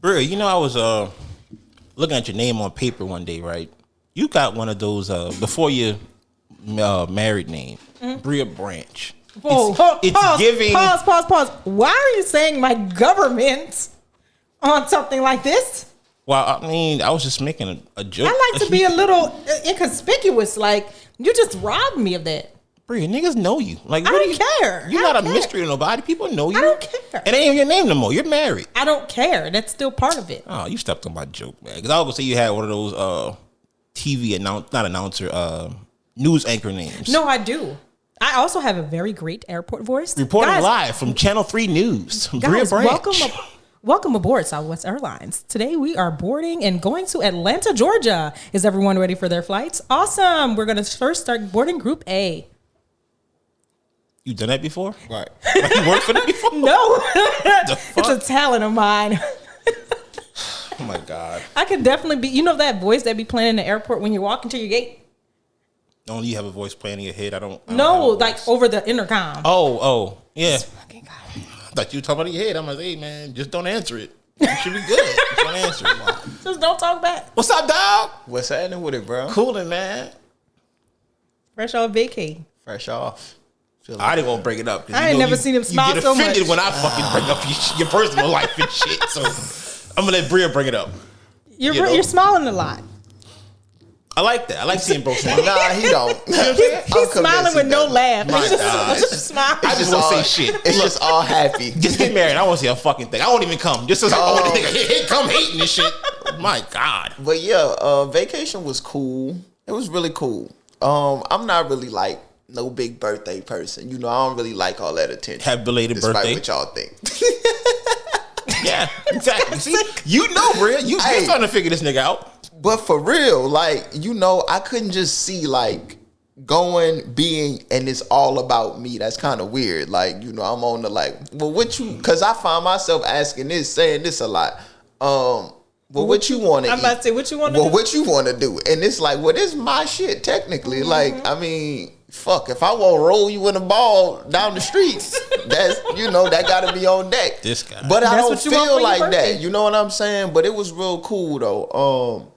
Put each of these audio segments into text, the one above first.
Bro, you know, I was looking at your name on paper one day, right? You got one of those before your married name, Bria Branch. Whoa, It's giving. Pause. Why are you saying my government on something like this? Well, I mean, I was just making a joke. I like to be a little inconspicuous. Like, you just robbed me of that. Bria, niggas know you. Like, I don't care. You're not a mystery to nobody. People know you. I don't care. It ain't even your name no more. You're married. I don't care. That's still part of it. Oh, you stepped on my joke, man. Because I was gonna say you had one of those news anchor names. No, I do. I also have a very great airport voice. Reporting live from Channel 3 News. Bria Branch. Welcome aboard Southwest Airlines. Today we are boarding and going to Atlanta, Georgia. Is everyone ready for their flights? Awesome. We're going to first start boarding Group A. You done that before? Right. Like you worked for them before? No. It's a talent of mine. Oh my God. I could definitely be, you know that voice that be playing in the airport when you're walking to your gate? Only you have a voice playing in your head. I don't like over the intercom. Oh, yeah. Fucking God. I thought you were talking about your head. I'm like, hey man, just don't answer it. You should be good. Just don't answer it. Just don't talk back. What's up, dog? What's happening with it, bro? Cooling, man. Fresh off vacay. Fresh off. I didn't want to break it up. I ain't never seen him smile so much. You get offended when I fucking bring up your personal life and shit. So I'm going to let Bria bring it up. You're smiling a lot. I like that. I like seeing bro smile. Nah, he don't. He's smiling with no laugh. He's just smiling. I just want to say shit. It's just all happy. Just get married. I want to see a fucking thing. I won't even come. Just as I want to nigga come hating and shit. My God. But yeah, vacation was cool. It was really cool. I'm not really like no big birthday person. You know, I don't really like all that attention. Have belated birthday. Despite what y'all think. Yeah, exactly. See, you know, Bria. You're trying to figure this nigga out. But for real, like, you know, I couldn't just see, like, being, and it's all about me. That's kind of weird. Like, you know, I'm on the, like, well, because I find myself saying this a lot. Well, what you want to I'm about to say, what you want to do? Well, what you want to do? And it's like, well, this is my shit, technically. Mm-hmm. Like, I mean, fuck, if I want to roll you in a ball down the streets, that's, you know, that got to be on deck. This guy. But I don't feel like that. You know what I'm saying? But it was real cool, though.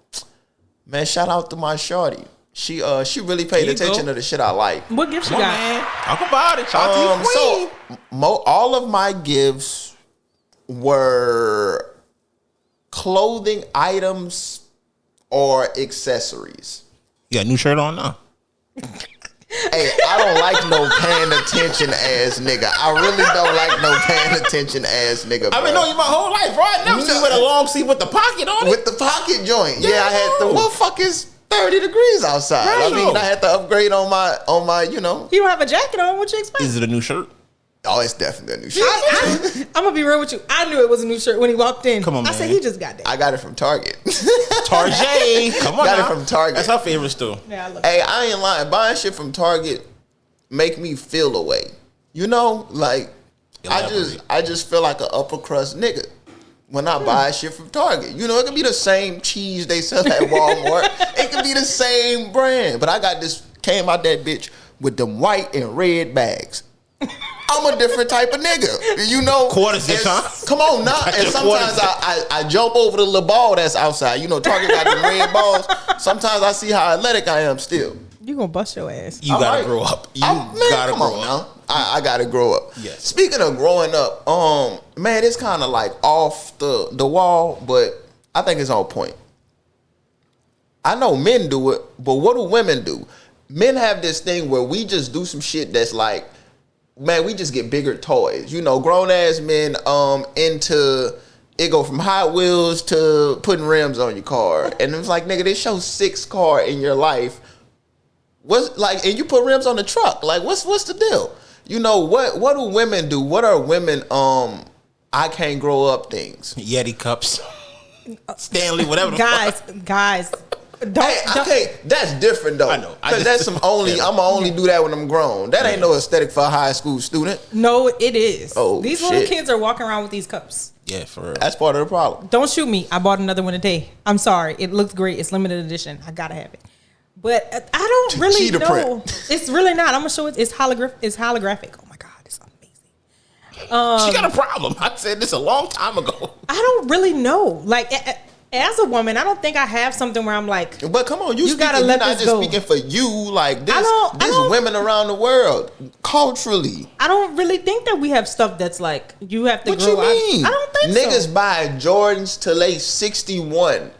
Man, shout out to my shorty. She really paid attention to the shit I like. What gifts you got? Man. Talk about it. Talk to your queen. So, all of my gifts were clothing items or accessories. You got a new shirt on now? Hey, I don't like no paying attention ass nigga. I really don't like no paying attention ass nigga, bro. I've been knowing you my whole life, bro. I never seen you with a long sleeve with the pocket on it. With the pocket joint. Yeah, I had the, what fuck is 30 degrees outside? Right. I mean, I had to upgrade on my, you know. You don't have a jacket on, what you expect? Is it a new shirt? Oh, it's definitely a new shirt. I'm gonna be real with you. I knew it was a new shirt when he walked in. Come on, man. I said he just got that. I got it from Target. Target. Come on, got it from Target. That's our favorite store. Yeah, I ain't lying. Buying shit from Target make me feel a way. You know, like I just feel like an upper crust nigga when I buy shit from Target. You know, it can be the same cheese they sell at Walmart. It can be the same brand, but I got this came out that bitch with them white and red bags. I'm a different type of nigga, you know. Quarters this time. Come on now. And sometimes I jump over the little ball that's outside. You know, Target got the red balls. Sometimes I see how athletic I am still. You gonna bust your ass. You gotta grow up. You gotta grow up. Now. I gotta grow up. Yes. Speaking of growing up, man, it's kind of like off the wall, but I think it's on point. I know men do it, but what do women do? Men have this thing where we just do some shit that's like, man, we just get bigger toys. You know, grown ass men into it go from Hot Wheels to putting rims on your car. And it's like, nigga, this your sixth car in your life. What's like, and you put rims on the truck. Like, what's the deal? You know, what do women do? What are women I can't grow up things? Yeti cups. Stanley, whatever the guys. Okay, that's different though. I know. Because that's some only. I'm gonna only do that when I'm grown. That ain't no aesthetic for a high school student. No, it is. Oh, these shit. little kids are walking around with these cups. Yeah, for real. That's part of the problem. Don't shoot me. I bought another one today. I'm sorry. It looks great. It's limited edition. I gotta have it. But I don't really know. Print. It's really not. I'm gonna show it. It's holographic. Oh my god, it's amazing. She got a problem. I said this a long time ago. I don't really know. Like, as a woman, I don't think I have something where I'm like, but come on, you gotta speaking, let you're not this just go. speaking for you. Like this, I don't- women around the world, culturally. I don't really think that we have stuff that's like, you have to What grow you mean? I don't think Niggas so. buy Jordans till they 61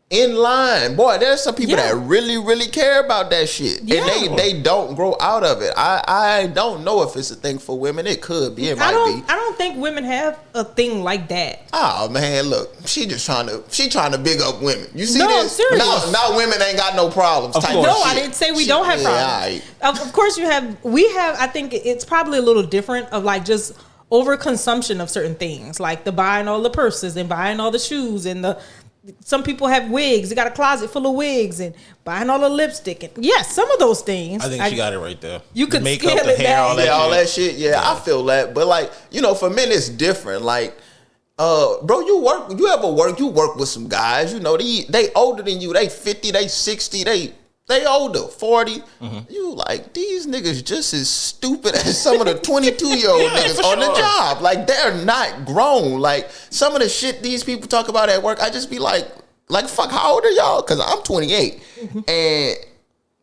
in line. Boy, there's some people Yeah. that really, really care about that shit. Yeah. And they don't grow out of it. I don't know if it's a thing for women. It could be. It might be. I don't think women have a thing like that. Oh man, look, she trying to big up women. You see No, this? serious. Now women ain't got no problems. Of type course. of No, I shit. didn't say we Shit, don't have yeah, problems. alright. Of course, we have. I think it's probably a little different of like just overconsumption of certain things, like the buying all the purses and buying all the shoes and the. Some people have wigs. They got a closet full of wigs and buying all the lipstick. And yes, some of those things. I think she got it right there. You The could makeup, scale the it hair, back. all that Yeah, all shit. that shit. Yeah, I feel that. But like, for men it's different. Like, bro, you work with some guys, they older than you. They 50, they 60, they older, 40. Mm-hmm. You like, these niggas just as stupid as some of the 22-year-old Yeah, niggas for on the sure. job. Like, they're not grown. Like, some of the shit these people talk about at work, I just be like, fuck, how old are y'all? Because I'm 28. And,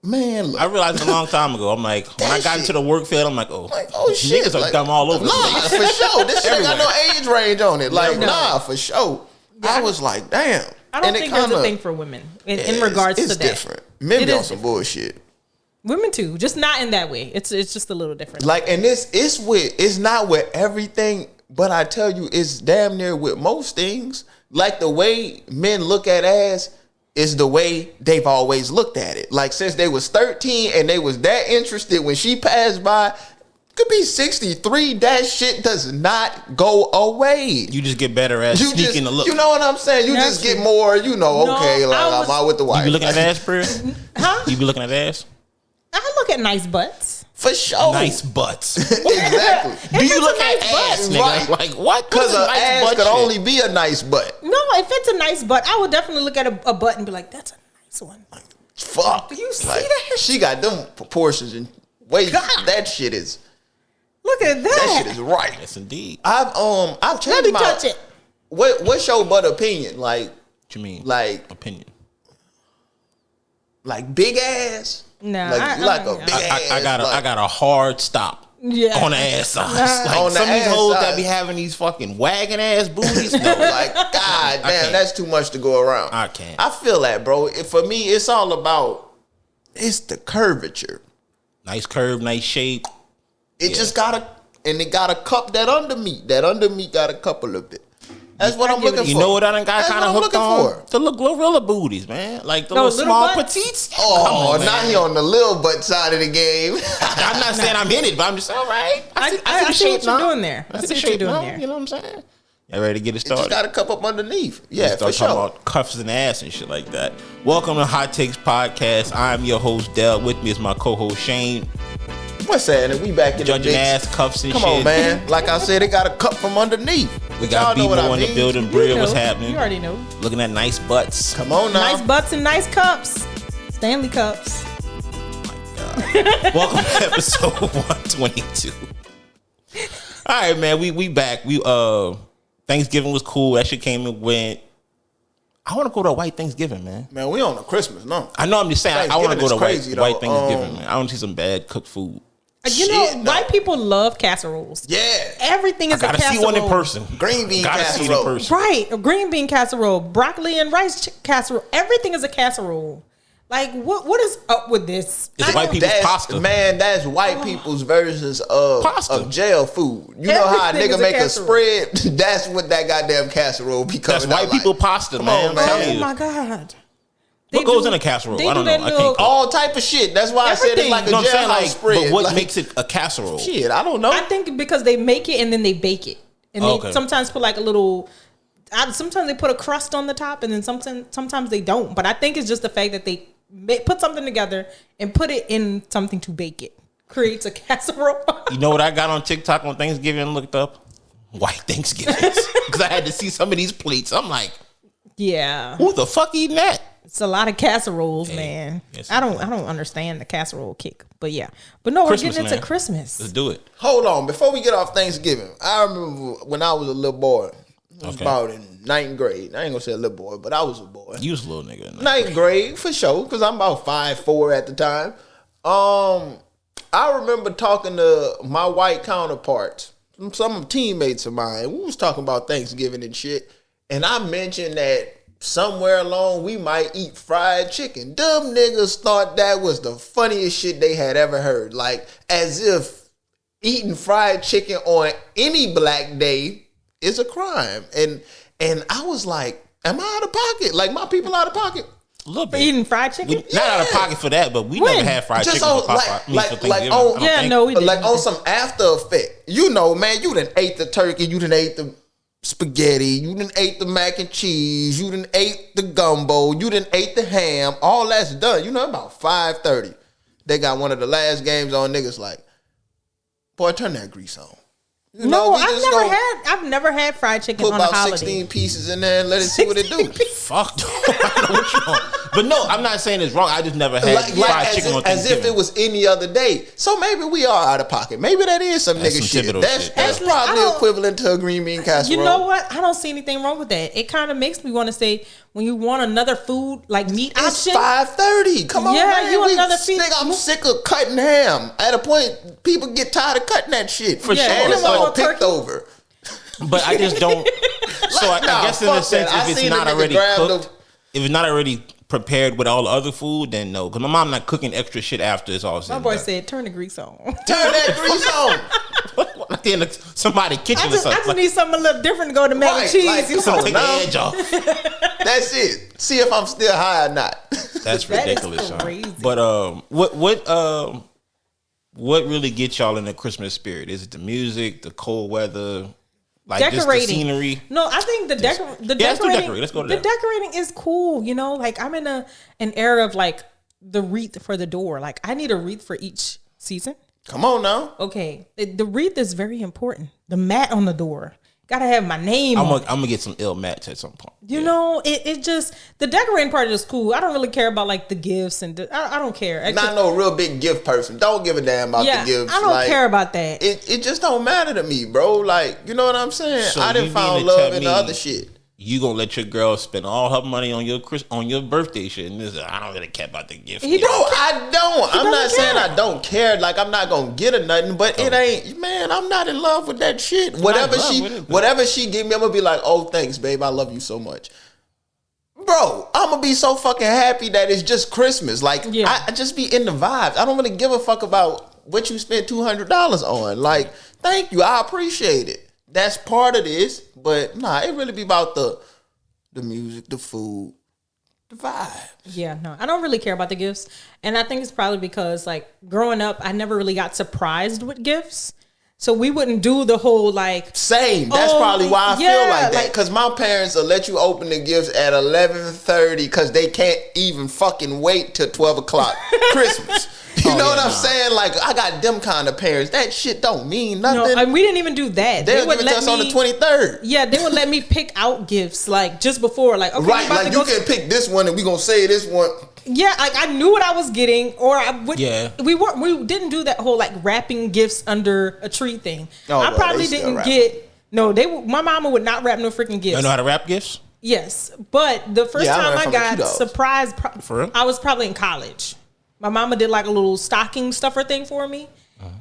man, look. I realized a long time ago. I'm like, when I got shit. into the work field, I'm like, oh Shit. niggas are like, dumb all over the Nah, place. for sure. This shit ain't got no age range on it. Like, No. nah, for sure. I was like, damn. I don't And it think there's a kinda- thing for women in Yeah, regards it's to that. different. Men It be on is some bullshit. Women too, just not in that way. It's just a little different. Like, and it's not with everything, but I tell you, it's damn near with most things. Like, the way men look at ass is the way they've always looked at it. Like, since they was 13 and they was that interested when she passed by, could be 63, that shit does not go away. You just get better at sneaking the look. You know what I'm saying? You That's just get true. more, No, okay, like, I was- I'm out with the wife. You be looking at ass, Bria? Huh? You be looking at ass? I look at nice butts. For sure. Nice butts. Exactly. Do you it's look a at nice ass, butt. nigga? Right. Like, what? Because What is an nice ass butt could shit? only be a nice butt. No, if it's a nice butt, I would definitely look at a butt and be like, that's a nice one. Fuck. Do you see Like, that? she got them proportions and waist. God. That shit is Look at that. that shit is right. Yes, indeed. I've Let changed me my touch it. What's your butt opinion? Like What you mean? Like- opinion. big ass? Nah, Like you like a big ass. I got a hard stop. Yeah. On the ass size. Like On the some of these ass hoes size. that be having these fucking wagging ass booties. No, Like, God damn, can't. that's too much to go around. I can't. I feel that, bro. For me, it's all about it's the curvature. Nice curve, nice shape. It just it got a cup that undermeat. That undermeat got a couple of it. That's what I'm looking for. You know what I done got That's kind what of I'm hooked looking on? for. The little gorilla booties, man. Like the No, little little small butts? petites. Oh, Come on, now man. he on the little butt side of the game. I'm not saying I'm in it, but I'm just all right. I see what you're doing there. I I see see what the you're shape doing now. there. You know what I'm saying? Y'all ready to get it It just started? got a cup up underneath. Yeah, for Start talking sure. about cuffs and ass and shit like that. Welcome to Hot Takes Podcast. I'm your host, Dell. With me is my co-host, Shane. What's that? We back in the Judging mix. ass, cuffs and Come shit. on, man. Like I said, it got a cup from underneath. We got Y'all know what B-Mo I in the mean. building. You Bria, know. what's happening? You already know. Looking at nice butts. Come on now. Nice butts and nice cups. Stanley cups. Welcome to episode 122. All right, man. We back. Thanksgiving was cool. That shit came and went. I want to go to a white Thanksgiving, man. Man, we on a Christmas, no. I know. I'm just saying. I want to Thanksgiving go to is crazy, white though. Thanksgiving, man. I want to see some bad cooked food. You know, Shit, no. white people love casseroles. Yeah. Everything is a Gotta see casserole. one in person. Green bean Gotta see it in casserole. person. Right, a green bean casserole, broccoli and rice casserole. Everything is a casserole. Like, what is up with this? It's white people's pasta. Man, that's white people's versions Pasta. of jail food. You know how a Everything nigga is a make a casserole. spread? That's what that goddamn casserole be That's coming white out people like. pasta, Come man. on, man. I'm telling Oh you. my god! What goes in a casserole? they I don't do know. that I little- can't cook. All type of shit. That's why I said it's Everything. like a You know what I'm saying? jailhouse Like, spread. but what Like, makes it a casserole? shit? I don't know. I think because they make it and then they bake it, and Okay. they sometimes put like a little. Sometimes they put a crust on the top, and then sometimes they don't. But I think it's just the fact that they put something together and put it in something to bake it creates a casserole. You know what I got on TikTok on Thanksgiving and looked up? White Thanksgivings. Because I had to see some of these plates. I'm like, Yeah. Who the fuck eating that? It's a lot of casseroles, man. yes, I don't understand the casserole kick, but yeah. But no, Christmas, we're getting into man. Christmas. Let's do it. Hold on, before we get off Thanksgiving, I remember when I was a little boy. I was about in ninth grade. I ain't gonna say a little boy, but I was a boy. You was a little nigga. In Ninth grade for sure, because I'm about 5'4" at the time. I remember talking to my white counterparts, some teammates of mine. We was talking about Thanksgiving and shit, and I mentioned that somewhere along we might eat fried chicken. Dumb niggas thought that was the funniest shit they had ever heard. Like, as if eating fried chicken on any black day is a crime. And I was like, am I out of pocket? Like, my people out of pocket? A little For bit. eating fried chicken? Not out of pocket for that, but we never had fried Just chicken on, for Thanksgiving. We didn't. like on some after effect. You know, man, you done ate the turkey, you done ate the spaghetti, you done ate the mac and cheese, you done ate the gumbo, you done ate the ham. All that's done. You know, about 5:30. They got one of the last games on. Niggas like, boy, turn that grease on. You know, No, I've never had fried chicken put on a about holiday. 16 pieces in there and let it see what it do. Fuck. I know what you want. But no, I'm not saying it's wrong. I just never had fried chicken on as Thanksgiving. if it was any other day. So maybe we are out of pocket. Maybe that is some That's nigga some shit. typical That's shit. that's Actually, I probably don't- equivalent to a green bean casserole. You know what? I don't see anything wrong with that. It kind of makes me want to say, when you want another food, like meat It's option. 5:30. Come on, Yeah, man. you want another feed- Nigga, I'm sick of cutting ham. At a point, people get tired of cutting that shit. For Yeah, sure. And you it's want all more picked turkey? over. But I just don't. So I Nah, guess in a fuck sense, that. I if it's seen a not nigga already grab cooked, if it's not already prepared with all the other food, then no. Because my mom not cooking extra shit after it's all said. My and boy done. said, turn the grease on. Turn that grease on. Like in somebody's kitchen I or just something. need something a little different to go to mac and Right, cheese. like, you come know? on. Take No. the edge off. That's it. See if I'm still high or not. That's That is ridiculous, son. crazy. But what really gets y'all in the Christmas spirit? Is it the music, the cold weather, like just the Decorating. scenery? No, I think the let's do decorating. decorate. Let's go to the that. decorating is cool. You know, like I'm in an era of like the wreath for the door. Like I need a wreath for each season. Come on now. Okay, the wreath is very important. The mat on the door gotta have my name I'm on it. gonna get some ill mats at some point. You know, it just the decorating part is cool. I don't really care about like the gifts and I don't care. Not no real big gift person. Don't give a damn about yeah, the gifts. I don't care about that. It just don't matter to me, bro. Like, you know what I'm saying? So I you didn't mean found to love tell in me the other shit. You gonna let your girl spend all her money on your birthday shit? And this, I don't really care about the gift. He Bro, I don't. I'm not doesn't saying care. I don't care. Like, I'm not gonna get her nothing, but it ain't, man, I'm not in love with that shit. Whatever she give me, I'm gonna be like, oh, thanks, babe. I love you so much. Bro, I'm gonna be so fucking happy that it's just Christmas. Like, Yeah. I just be in the vibes. I don't really give a fuck about what you spent $200 on. Like, thank you. I appreciate it. That's part of this, but nah, it really be about the music, the food, the vibe. Yeah, no, I don't really care about the gifts. And I think it's probably because like growing up, I never really got surprised with gifts. So we wouldn't do the whole like Same. That's Oh, probably why I yeah, feel like that. like- Because my parents will let you open the gifts at 11:30 because they can't even fucking wait till 12 o'clock Christmas. You know what I'm saying? Like, I got them kind of parents. That shit don't mean no, nothing. and we didn't even do that. They'll give it to us on the 23rd. Yeah, they would let me pick out gifts like just before, like okay, Right, we're about like to you go can pick this one and we gonna say this one. Yeah, like I knew what I was getting, or I would. Yeah. we didn't do that whole like wrapping gifts under a tree thing. Oh, I no, probably they still didn't wrap get. No, my mama would not wrap no freaking gifts. You know how to wrap gifts? Yes, but the first Yeah, I time learned I from the got kiddos. surprised, For real? I was probably in college. My mama did like a little stocking stuffer thing for me,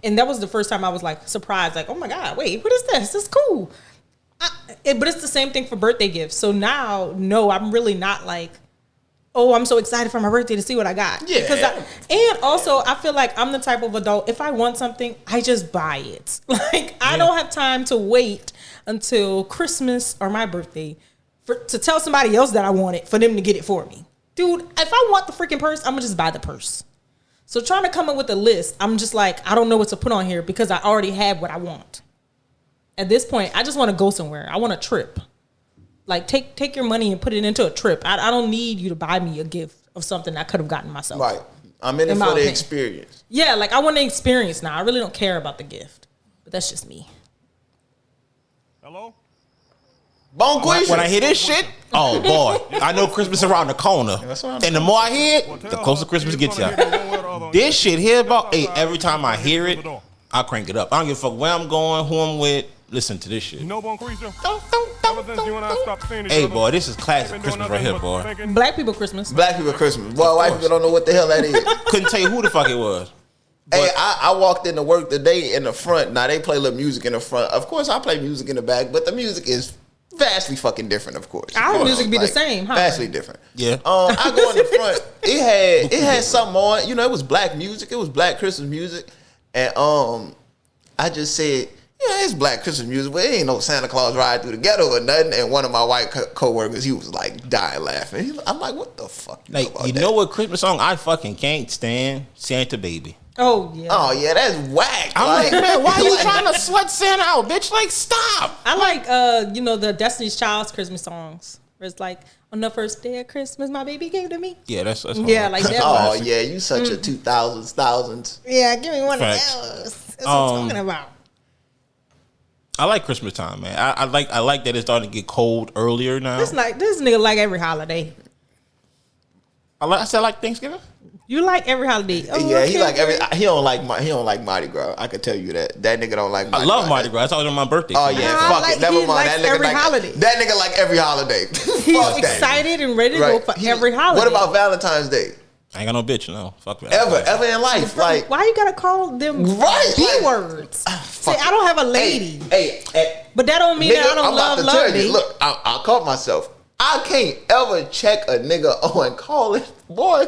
and that was the first time I was like surprised, like, oh my god, wait, what is this? This is cool. But it's the same thing for birthday gifts. So now, no, I'm really not like, oh, I'm so excited for my birthday to see what I got. Yeah. And also, I feel like I'm the type of adult, if I want something, I just buy it. Like, I don't have time to wait until Christmas or my birthday to tell somebody else that I want it for them to get it for me. Dude, if I want the freaking purse, I'm going to just buy the purse. So trying to come up with a list, I'm just like, I don't know what to put on here because I already have what I want. At this point, I just want to go somewhere. I want a trip. Like, take your money and put it into a trip. I don't need you to buy me a gift of something I could have gotten myself. Right. I'm in it In my for the opinion. experience. Yeah, like, I want the experience now. I really don't care about the gift. But that's just me. Hello? Bonquisha. When I hear this shit, oh boy, I know Christmas around the corner. And the more I hear it, the closer Christmas gets y'all. This shit here about, hey, every time I hear it, I crank it up. I don't give a fuck where I'm going, who I'm with. Listen to this shit. You know Bonquisha? Hey boy, this is classic Christmas right here, boy. Black people Christmas. Black people Christmas. Boy, white people don't know what the hell that is. Couldn't tell you who the fuck it was. Hey, I walked into work today in the front. Now they play little music in the front. Of course, I play music in the back, but the music is vastly fucking different. Of course, Our music be the same, huh? Vastly different. Yeah. I go in the front. It had something on. You know, it was black music. It was black Christmas music, and I just said, yeah, it's black Christmas music, but it ain't no Santa Claus ride through the ghetto or nothing. And one of my white co-workers, he was like dying laughing. I'm like, what the fuck? You know what Christmas song I fucking can't stand? Santa Baby. Oh yeah. Oh yeah, that's whack. I'm like, man, why are you trying to sweat Santa out, bitch? Like, stop. I like the Destiny's Child's Christmas songs. Where it's like, on the first day of Christmas, my baby gave to me. Yeah, that's yeah, like that. Oh yeah, you such a 2000s. Yeah, give me one Facts. of those. That's what I'm talking about. I like Christmas time, man. I like that it's starting to get cold earlier now. This nigga like every holiday. I said I like Thanksgiving. You like every holiday. Oh, Yeah, he okay, like okay. he don't like Mardi Gras. I can tell you that. That nigga don't like Mardi I love Gras. Mardi Gras. That's always on my birthday. Oh yeah, Nah, fuck like, it. Never he mind. likes That nigga every like holiday. That nigga like every holiday. He's Fuck that. excited and ready to go Right. for every holiday. What about Valentine's Day? I ain't got no bitch, no. Fuck that. Ever in life? Like, Why you gotta call them Right, B like- words? Say, fuck I don't have a lady. Hey, But that don't mean nigga, that I don't I'm about love to tell lady. you. Look, I caught myself. I can't ever check a nigga on call it, boy.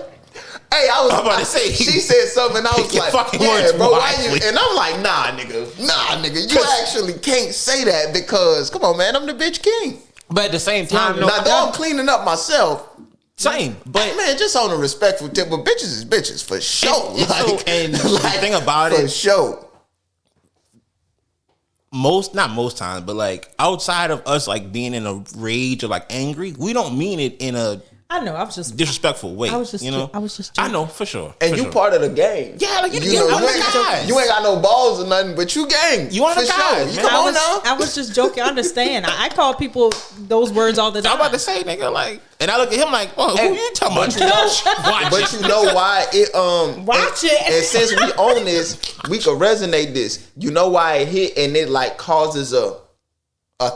Hey, I'm about to say, she said something, and I was your like, fucking yeah, words bro, why you? wisely. And I'm like, nah, nigga, you actually can't say that because, come on, man, I'm the bitch king. But at the same time, Now, though I'm cleaning up myself, same. But man, just on a respectful tip, but bitches is bitches for sure. and the thing about for it, sure. not most times, but like outside of us like being in a rage or like angry, we don't mean it in a I know. I was just disrespectful way. I was just you know. I was just I joking. know for sure. And for you sure. part of the game. Yeah, like you know, one of the you guys. ain't got no balls or nothing, but you gang. You one of the for guys, sure. man. Come on now. I was just joking. I understand. I call people those words all the time. I'm about to say, nigga, like, and I look at him like, oh, who And- you talking about? but you know- Watch But it. you know why it Watch and, it. And since we own this, we could resonate this. You know why it hit and it like causes a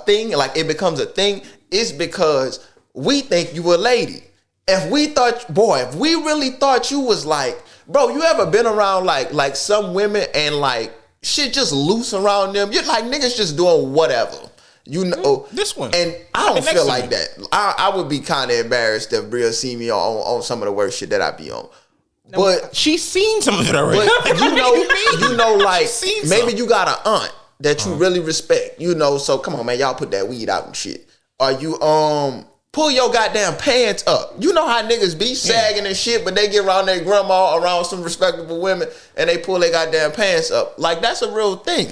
thing, like it becomes a thing. It's because we think you a lady. If we really thought you was like, bro, you ever been around like some women and like shit just loose around them? You're like niggas just doing whatever. You know This one. and I don't Next feel to like me. that. I would be kind of embarrassed if Bria see me on some of the worst shit that I be on. But She's seen some of it already. but you know, like She's seen maybe some. you got an aunt that you really respect. You know, so come on, man, y'all put that weed out and shit. Or you pull your goddamn pants up. You know how niggas be sagging and shit, but they get around their grandma, around some respectable women, and they pull their goddamn pants up. Like, that's a real thing.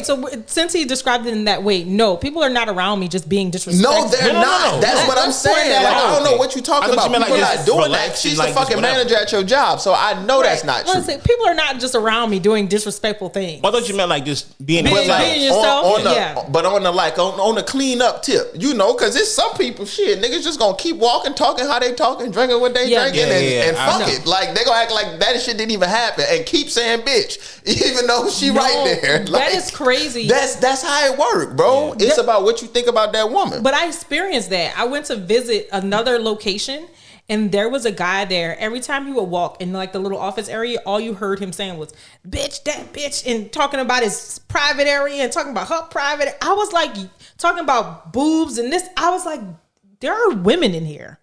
So since he described it in that way, no, people are not around me just being disrespectful. No, they're No. not. That's what I'm Let's point saying. that Like, I out. don't know what you talking I thought about. you meant People like not just doing that. relaxing, She's like the just fucking whatever. manager at your job, so I know that's not Well, true. say, people are not just around me doing disrespectful things. I thought you meant like just being Being- But like being yourself, on the, yeah. but on the like on the clean up tip, you know, because it's some people shit niggas just gonna keep walking, talking how they talking, drinking what they Yeah. drinking, Yeah, and I fuck know. it, like they gonna act like that shit didn't even happen and keep saying bitch, even though she No, right there. that Like, is crazy. That's how it work, bro. It's about what you think about that woman. But I experienced that. I went to visit another location and there was a guy there. Every time he would walk in like the little office area, all you heard him saying was, bitch, that bitch, and talking about his private area and talking about her private. I was like, talking about boobs and this. I was like, there are women in here.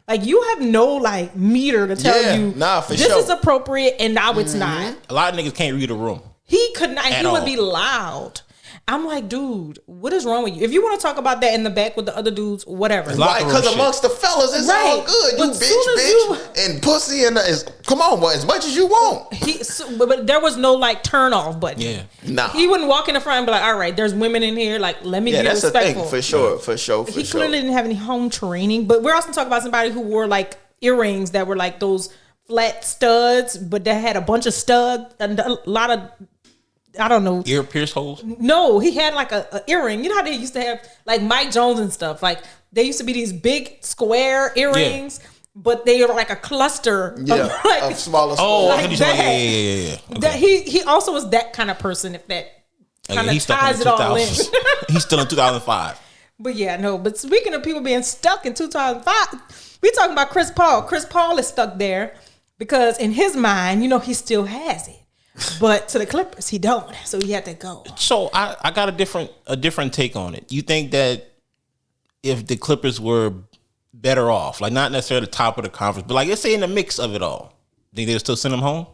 Like, you have no like meter to tell Yeah, you nah, for this sure. is appropriate and now it's not. a lot of niggas can't read a room. He could not. At He would all. be loud. I'm like, dude, what is wrong with you? If you want to talk about that in the back with the other dudes, whatever. Locker Right, room because shit. amongst the fellas, it's Right. all good. You But soon as bitch, and pussy, and come on, boy, as much as you want. But there was no like turn off button. Yeah. Nah. He wouldn't walk in the front and be like, all right, there's women in here. Like, let me Yeah, be that's the respectful. thing, for sure, for sure. He clearly didn't have any home training. But we're also talking about somebody who wore like earrings that were like those flat studs, but that had a bunch of studs and a lot of I don't know. Ear pierce holes? No, he had like a earring. You know how they used to have like Mike Jones and stuff. Like they used to be these big square earrings, but they were like a cluster of smaller. Oh, like that. yeah. Okay. That he also was that kind of person. If that kind of ties it all in. He's still in 2005. But yeah, no. But speaking of people being stuck in 2005, we talking about Chris Paul. Chris Paul is stuck there because in his mind, he still has it. But to the Clippers, he don't. So he had to go. So I got a different take on it. You think that if the Clippers were better off, like not necessarily the top of the conference, but like let's say in the mix of it all, think they'd still send him home?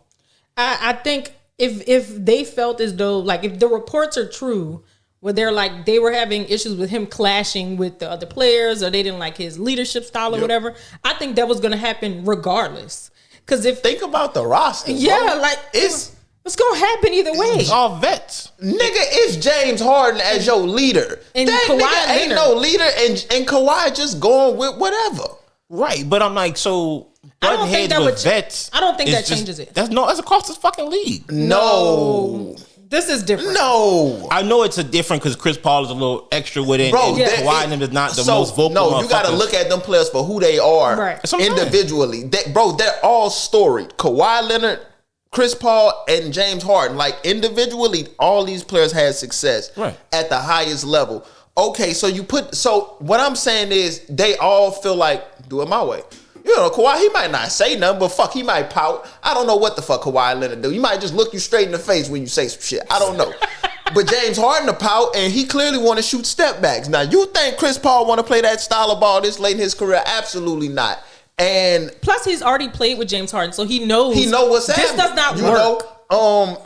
I think if they felt as though, like if the reports are true, where they're like they were having issues with him clashing with the other players, or they didn't like his leadership style or whatever, I think that was going to happen regardless. Because think about the roster, bro. Like it's gonna happen either way. It's all vets. Nigga, it's James Harden as your leader. And that Kawhi nigga ain't Leonard. no leader, and Kawhi just going with whatever. Right, but I'm like, so I don't think that with would vets. I don't think that is just- changes it. That's across this fucking league. No. This is different. No. I know it's a different because Chris Paul is a little extra with it. Bro, and Kawhi and him is not the most vocal. No, you got to look at them players for who they are Right. individually. They're all storied. Kawhi Leonard, Chris Paul, and James Harden. Like individually, all these players had success at the highest level. Okay, so what I'm saying is they all feel like do it my way. Kawhi, he might not say nothing, but fuck, he might pout. I don't know what the fuck Kawhi Leonard do. He might just look you straight in the face when you say some shit. I don't know. But James Harden to pout, and he clearly want to shoot step backs. Now, you think Chris Paul want to play that style of ball this late in his career? Absolutely not. And plus, he's already played with James Harden, so he knows what's happening. This does not work.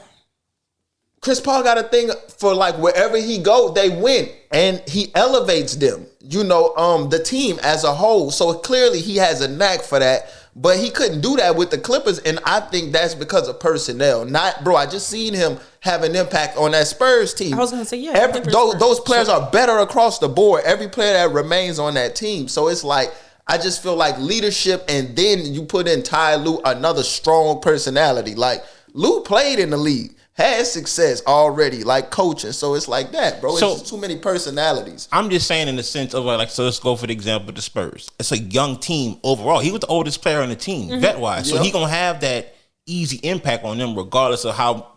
Chris Paul got a thing for like wherever he go, they win, and he elevates them. The team as a whole. So clearly he has a knack for that, but he couldn't do that with the Clippers, and I think that's because of personnel. I just seen him have an impact on that Spurs team. I was gonna say those players are better across the board. Every player that remains on that team. So it's like I just feel like leadership, and then you put in Ty Lue, another strong personality. Like Lue played in the league. Had success already, like coaching. So it's like that, bro. It's just too many personalities. I'm just saying in the sense of so let's go for the example of the Spurs. It's a young team overall. He was the oldest player on the team, vet-wise. So he going to have that easy impact on them regardless of how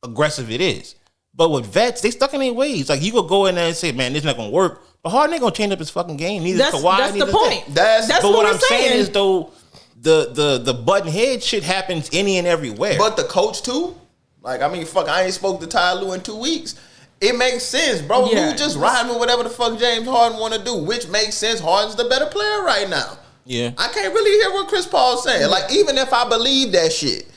aggressive it is. But with vets, they stuck in their ways. Like, you could go in there and say, man, this is not going to work. But Harden ain't going to change up his fucking game. Neither is Kawhi. That's the point. That's but what I'm saying is, though, the button head shit happens any and everywhere. But the coach, too? Like, I ain't spoke to Ty Lue in 2 weeks. It makes sense, bro. Yeah. Lue just riding with whatever the fuck James Harden want to do, which makes sense. Harden's the better player right now. Yeah. I can't really hear what Chris Paul's saying. Like, even if I believe that shit,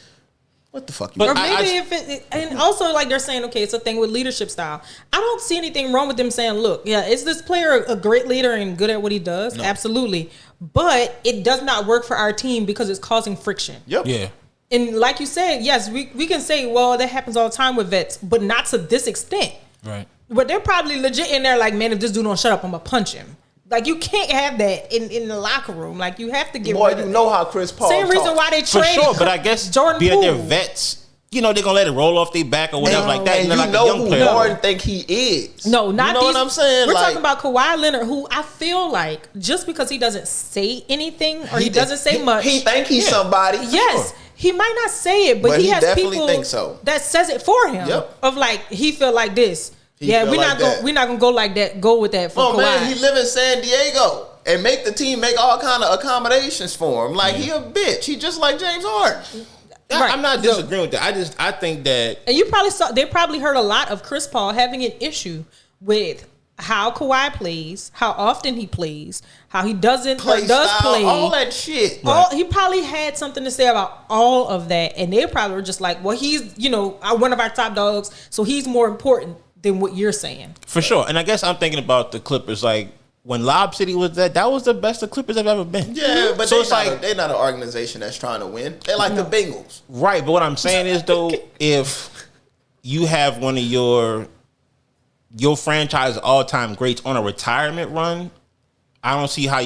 what the fuck you Or maybe and also like they're saying, okay, it's a thing with leadership style. I don't see anything wrong with them saying, look, is this player a great leader and good at what he does? No. Absolutely. But it does not work for our team because it's causing friction. Yep. Yeah. And like you said, yes, we can say, well, that happens all the time with vets, but not to this extent. Right. But they're probably legit in there like, man, if this dude don't shut up, I'm going to punch him. Like, you can't have that in the locker room. Like, you have to get rid of it. Know how Chris Paul Same reason why they For trade sure, but I guess Jordan being that Poole. they're vets, they're going to let it roll off their back or whatever like that. And they're you like know a young who player. Harden think he is. No, not you know these. what I'm saying? We're like, talking about Kawhi Leonard, who I feel like just because he doesn't say anything or he doesn't say much. He think he's somebody. Yes. Sure. He might not say it, but he has definitely people think so. that says it for him. Yep. Of like, he feel like this. We're not gonna go like that. Go with that for Kawhi. Man, he live in San Diego and make the team make all kind of accommodations for him. Like he a bitch. He just like James Harden. Right. I'm not disagreeing with that. I think that, and they probably heard a lot of Chris Paul having an issue with how Kawhi plays, how often he plays, how he doesn't play, all that shit. He probably had something to say about all of that, and they probably were just like, well, he's one of our top dogs, so he's more important than what you're saying. For sure. And I guess I'm thinking about the Clippers, like when Lob City was that was the best the Clippers have ever been. Yeah, but so they're not an organization that's trying to win. They're like the Bengals. Right, but what I'm saying is, though, if you have one of your franchise all-time greats on a retirement run, I don't see how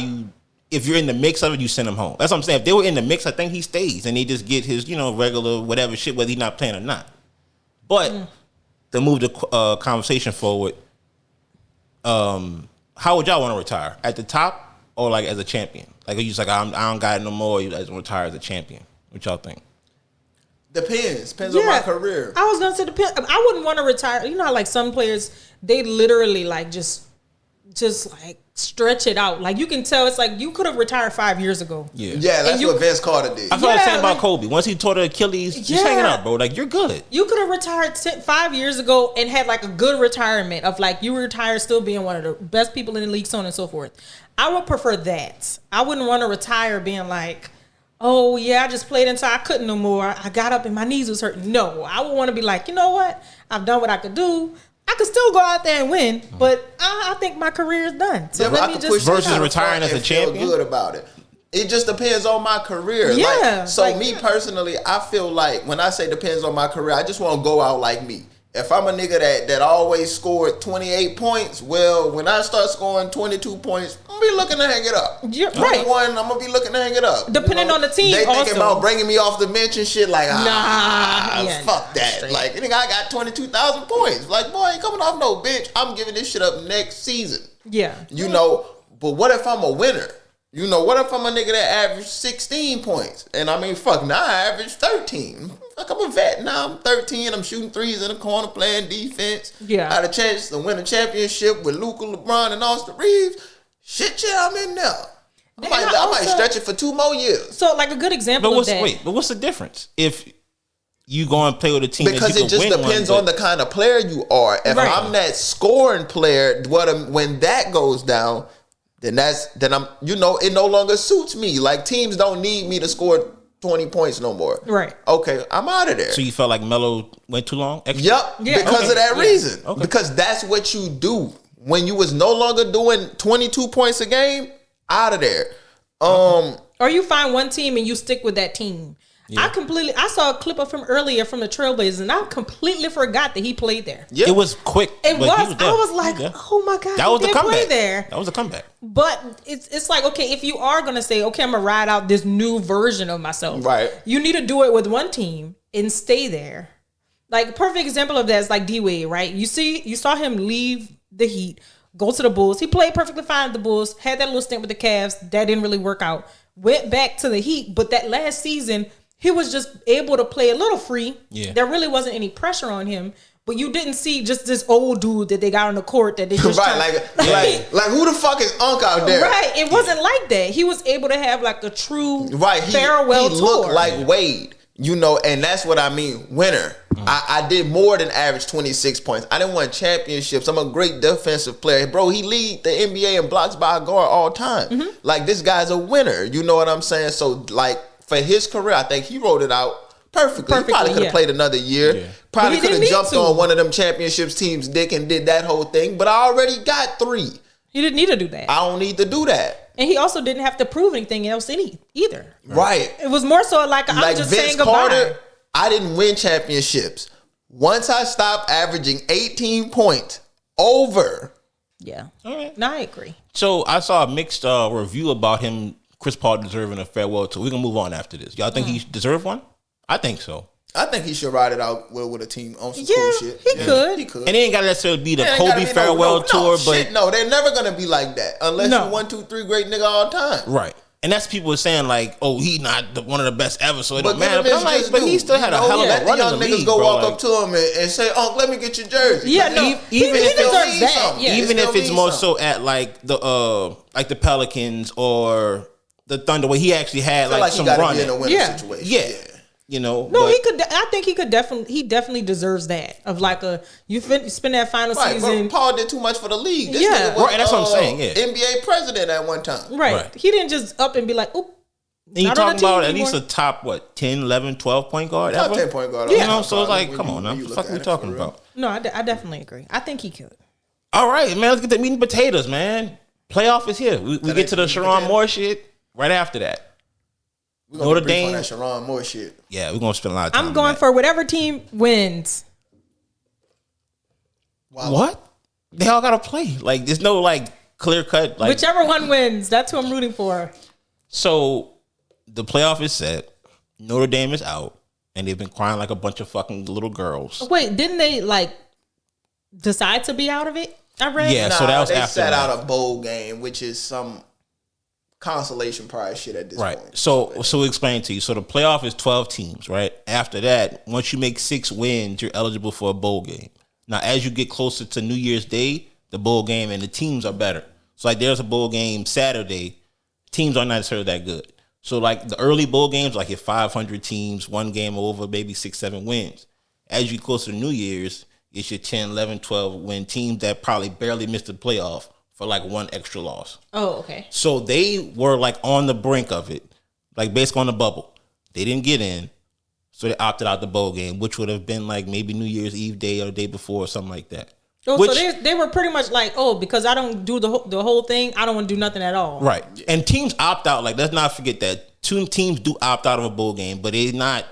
if you're in the mix of it, you send him home. That's what I'm saying. If they were in the mix, I think he stays and they just get his, regular whatever shit, whether he's not playing or not. But to move the conversation forward, how would y'all want to retire? At the top or like as a champion? Like you just like I don't got it no more. You guys want to retire as a champion? What y'all think? Depends on my career. I was gonna say depends. I wouldn't want to retire. You know how like some players they literally like just like stretch it out. Like you can tell it's like you could have retired 5 years ago. Yeah, that's what Vince Carter did. I feel like the same about Kobe. Once he tore the Achilles, just hang it up, bro. Like you're good. You could have retired 5 years ago and had like a good retirement of like you retired still being one of the best people in the league, so on and so forth. I would prefer that. I wouldn't want to retire being like, oh yeah, I just played until I couldn't no more. I got up and my knees was hurting. No, I would want to be like, you know what? I've done what I could do. I could still go out there and win, but I think my career is done. So let me just versus retiring as a champion. Feel good about it. It just depends on my career. Yeah. Me personally, I feel like when I say depends on my career, I just want to go out like me. If I'm a nigga that always scored 28 points, well, when I start scoring 22 points, I'm gonna be looking to hang it up. Yeah, right. 21, I'm gonna be looking to hang it up. Depending on the team, they also. thinking about bringing me off the bench and shit. Like, fuck that. Straight. Like, nigga, I got 22,000 points. Like, boy, I ain't coming off no bench. I'm giving this shit up next season. Yeah. You know, but what if I'm a winner? You know, what if I'm a nigga that averaged 16 points? And I mean, fuck, now I average 13. Fuck, I'm a vet. Now I'm 13. I'm shooting threes in the corner, playing defense. Yeah. I had a chance to win a championship with Luka, LeBron, and Austin Reeves. Shit, yeah, I'm in there. I might stretch it for 2 more years. So, like a good example of that. But what's the difference? If you go and play with a team because that you it just depends on the kind of player you are. If I'm that scoring player, when that goes down, then I'm, you know, it no longer suits me. Like teams don't need me to score 20 points no more. Right. Okay, I'm out of there. So you felt like Melo went too long? Yep. Yeah. Because of that reason. Okay. Because that's what you do. When you was no longer doing 22 points a game, out of there. Or you find one team and you stick with that team. Yeah. I saw a clip of him earlier from the Trailblazers, and I completely forgot that he played there. Yeah. It was quick. I was like, oh my God, that was the comeback. Play there. That was a comeback. But it's like, okay, if you are going to say, okay, I'm going to ride out this new version of myself. Right. You need to do it with one team and stay there. Like, a perfect example of that is like D-Wade, right? You saw him leave the Heat, go to the Bulls. He played perfectly fine with the Bulls, had that little stint with the Cavs. That didn't really work out. Went back to the Heat, but that last season, he was just able to play a little free. Yeah. There really wasn't any pressure on him. But you didn't see just this old dude that they got on the court that they just like who the fuck is Unc out there? Right. It wasn't like that. He was able to have like a true farewell tour. He looked like Wade. You know, and that's what I mean. Winner. I did more than average 26 points. I didn't win championships. I'm a great defensive player. Bro, he lead the NBA in blocks by a guard all time. Mm-hmm. Like, this guy's a winner. You know what I'm saying? So, like, for his career, I think he wrote it out perfectly. He probably could have played another year. Yeah. Probably could have jumped on one of them championships teams' dick and did that whole thing. But I already got 3. He didn't need to do that. I don't need to do that. And he also didn't have to prove anything else either. Right. It was more so like I'm just Vince saying goodbye. Carter, I didn't win championships. Once I stopped averaging 18 points, over. Yeah. All right. No, I agree. So I saw a mixed review about him, Chris Paul deserving a farewell tour. We're going to move on after this. Y'all think he deserved one? I think so. I think he should ride it out with a team on some cool shit. He could. And it ain't got to necessarily be the Kobe farewell tour, but no, they're never gonna be like that unless you're 1, 2, 3 great nigga all time. Right. And that's people saying like, oh, he's not one of the best ever, so it don't matter. But I'm like, but he still had a hell of a run in the league, niggas go walk up to him and say, "Oh, let me get your jersey." Yeah, no, even if deserves that. Yeah. Even if it's more so at like the Pelicans or the Thunder, where he actually had like some run. In a winning situation. Yeah. You know, he could. I think he could definitely. He definitely deserves that. Of like you spend that final season. Paul did too much for the league. This nigga was, that's what I'm saying. Yeah, NBA president at one time. Right. He didn't just up and be like, "Oop." And you talking about at least a top 10, 11, 12 point guard top ever? 10 point guard. Yeah. You know, so it's like, come on now. What the fuck are we talking about? No, I definitely agree. I think he could. All right, man. Let's get the meat and potatoes, man. Playoff is here. We get to the Sherrone Moore shit right after that. We're going to brief on that Sherrone Moore shit. Yeah, we're going to spend a lot of time I'm going for whatever team wins. Wow. What? They all got to play. Like, there's no, like, clear cut. Like, whichever one wins, that's who I'm rooting for. So, the playoff is set. Notre Dame is out. And they've been crying like a bunch of fucking little girls. Wait, didn't they, like, decide to be out of it? I read. Yeah, so that was they after sat that. out a bowl game, which is some consolation prize shit at this Right. point. So we'll explain to you. So the playoff is 12 teams, right? After that, once you make 6 wins, you're eligible for a bowl game. Now, as you get closer to New Year's Day, the bowl game and the teams are better. So like there's a bowl game Saturday, teams are not necessarily that good. So like the early bowl games, like your 500 teams, one game over, maybe 6-7 wins. As you get closer to New Year's, it's your 10, 11, 12 win teams that probably barely missed the playoff for like one extra loss. Oh, okay. So they were like on the brink of it, like basically on the bubble. They didn't get in, so they opted out the bowl game, which would have been like maybe New Year's Eve day or the day before or something like that. Oh, Which, so they were pretty much like, oh, because I don't do the whole thing, I don't want to do nothing at all. right. And teams opt out. Like, let's not forget that 2 teams do opt out of a bowl game, but they're not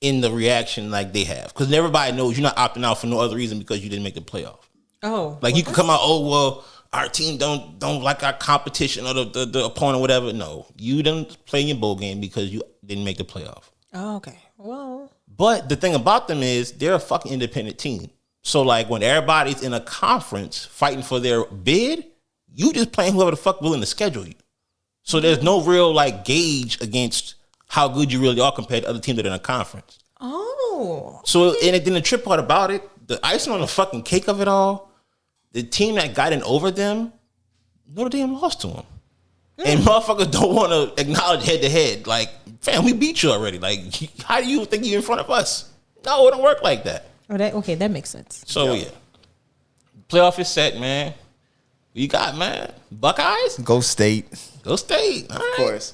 in the reaction like they have. Because everybody knows you're not opting out for no other reason because you didn't make the playoff. Oh. Like, you can come out, oh, well, our team don't like our competition or the opponent or whatever. No, you didn't play in your bowl game because you didn't make the playoff. Oh, okay. Well. But the thing about them is they're a fucking independent team. So, like, when everybody's in a conference fighting for their bid, you just playing whoever the fuck willing to schedule you. So there's no real, like, gauge against how good you really are compared to other teams that are in a conference. Oh. So, and then the trip part about it, the icing on the fucking cake of it all, the team that got in over them, Notre Dame lost to them. And motherfuckers don't want to acknowledge head-to-head. Like, fam, we beat you already. Like, how do you think you're in front of us? No, it don't work like that. Oh, that makes sense. So, yeah. Playoff is set, man. What you got, man? Buckeyes? Go State. Go State. All right. Of course.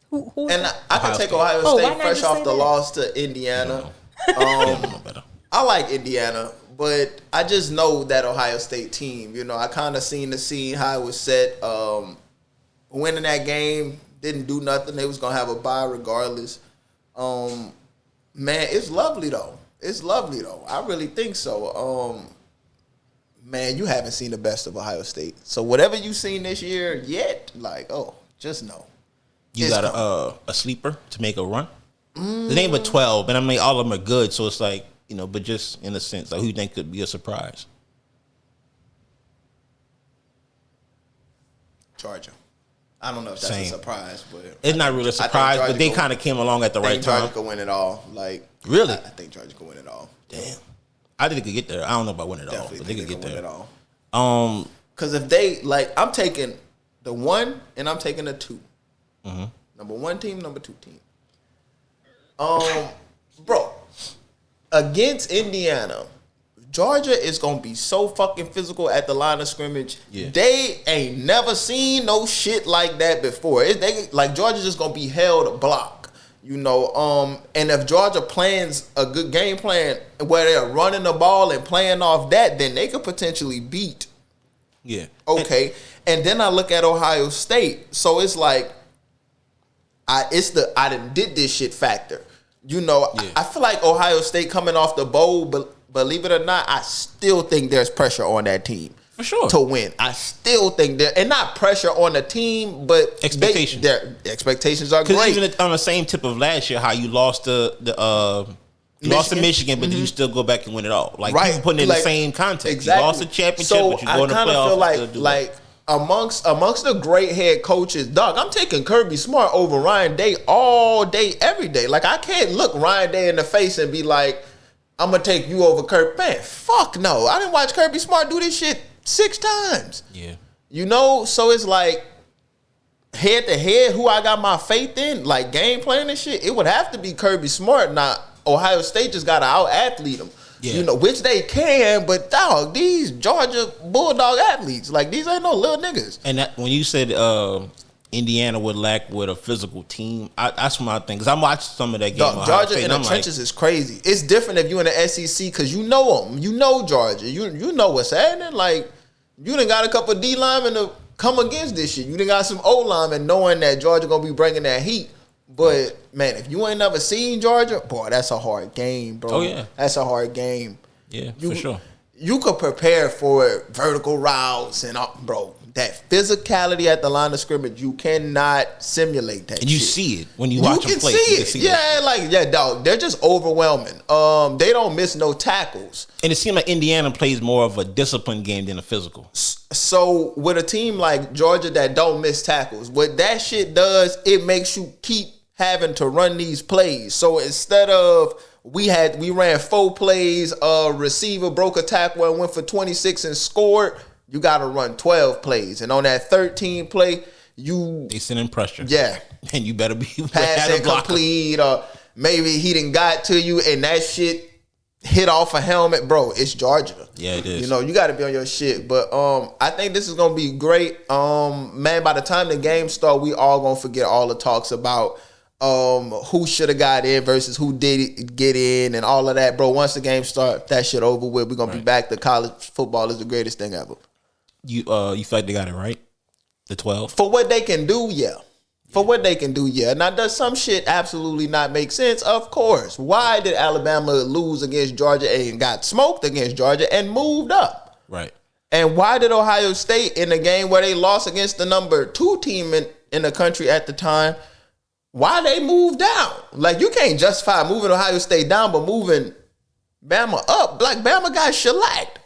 Who And I can take Ohio Oh, why State not fresh just off say the that? loss to Indiana. They don't know better. I like Indiana, but I just know that Ohio State team. You know, I kind of seen the scene how it was set. Winning that game didn't do nothing. They was gonna have a bye regardless. Man, it's lovely though. It's lovely though. I really think so. Man, you haven't seen the best of Ohio State. So whatever you've seen this year yet, like, just know. You It's got a sleeper to make a run? The name of 12, and I mean, all of them are good, so it's like, you know, but just in a sense, like, who you think could be a surprise? Georgia. I don't know if that's Same. a surprise, but It's not really a surprise, but they kind of came along at the I right think Georgia time. could win it all. Like, Really? I think Georgia could win it all. Damn. I think they could get there. I don't know about winning it all, Definitely but they think could get win there. it all. Um, Because if they, like, I'm taking the 1 and I'm taking the 2. Mm-hmm. Number 1 team, number 2 team. Bro, against Indiana, Georgia is going to be so fucking physical at the line of scrimmage. Yeah. They ain't never seen no shit like that before. Georgia's just going to be held a block. You know, and if Georgia plans a good game plan where they're running the ball and playing off that, then they could potentially beat. yeah. Okay. And then I look at Ohio State. So it's like, I done did this shit factor. You know, Yeah. I feel like Ohio State coming off the bowl, but believe it or not, I still think there's pressure on that team. For sure. To win. I still think and not pressure on the team, but Expectations. Their expectations are Because great. even on the same tip of last year, how you lost lost to Michigan, but then you still go back and win it all. Like, Right. people putting it in the Like, same context. Exactly. You lost the championship, so but you go in the I kind of playoffs feel and still do like amongst the great head coaches, dog, I'm taking Kirby Smart over Ryan Day all day, every day. Like, I can't look Ryan Day in the face and be like, I'm gonna take you over Kirby. Man, fuck no. I didn't watch Kirby Smart do this shit 6 times. Yeah. You know, so it's like head to head, who I got my faith in, like game plan and shit. It would have to be Kirby Smart. Now, Ohio State just got to out athlete them. Yeah. You know, which they can, but dog, these Georgia Bulldog athletes, like, these ain't no little niggas. And that, when you said Indiana would lack with a physical team, that's my thing. Because I watched some of that game. Dog, Ohio Georgia State, in and the I'm trenches is crazy. It's different if you in the SEC because you know them. You know Georgia. You know what's happening. Like, you done got a couple of D linemen to come against this shit. You done got some O linemen knowing that Georgia gonna be bringing that heat. But man, if you ain't never seen Georgia, boy, that's a hard game, bro. Oh, yeah. That's a hard game. Yeah, for sure. You could prepare for vertical routes and bro, that physicality at the line of scrimmage, you cannot simulate that. And you shit. see it when you watch them play. You can see it. Dog. They're just overwhelming. They don't miss no tackles. And it seems like Indiana plays more of a disciplined game than a physical. So with a team like Georgia that don't miss tackles, what that shit does, it makes you keep having to run these plays. So instead of we ran 4 plays, a receiver broke a tackle and went for 26 and scored. You got to run 12 plays. And on that 13 play, they send in pressure. Yeah. And you better be pass incomplete, or maybe he done got to you and that shit hit off a helmet. Bro, it's Georgia. Yeah, it is. You know, you got to be on your shit. But I think this is going to be great. Man, by the time the game start, we all going to forget all the talks about who should have got in versus who did get in and all of that. Bro, once the game start, that shit over with. We're going to be back to college football is the greatest thing ever. You feel like they got it right? The 12? For what they can do, yeah. For what they can do, yeah. Now, does some shit absolutely not make sense? Of course. Why did Alabama lose against Georgia and got smoked against Georgia and moved up? Right. And why did Ohio State, in a game where they lost against the number 2 team in the country at the time, why they moved down? Like, you can't justify moving Ohio State down, but moving Bama up. Like, Bama got shellacked.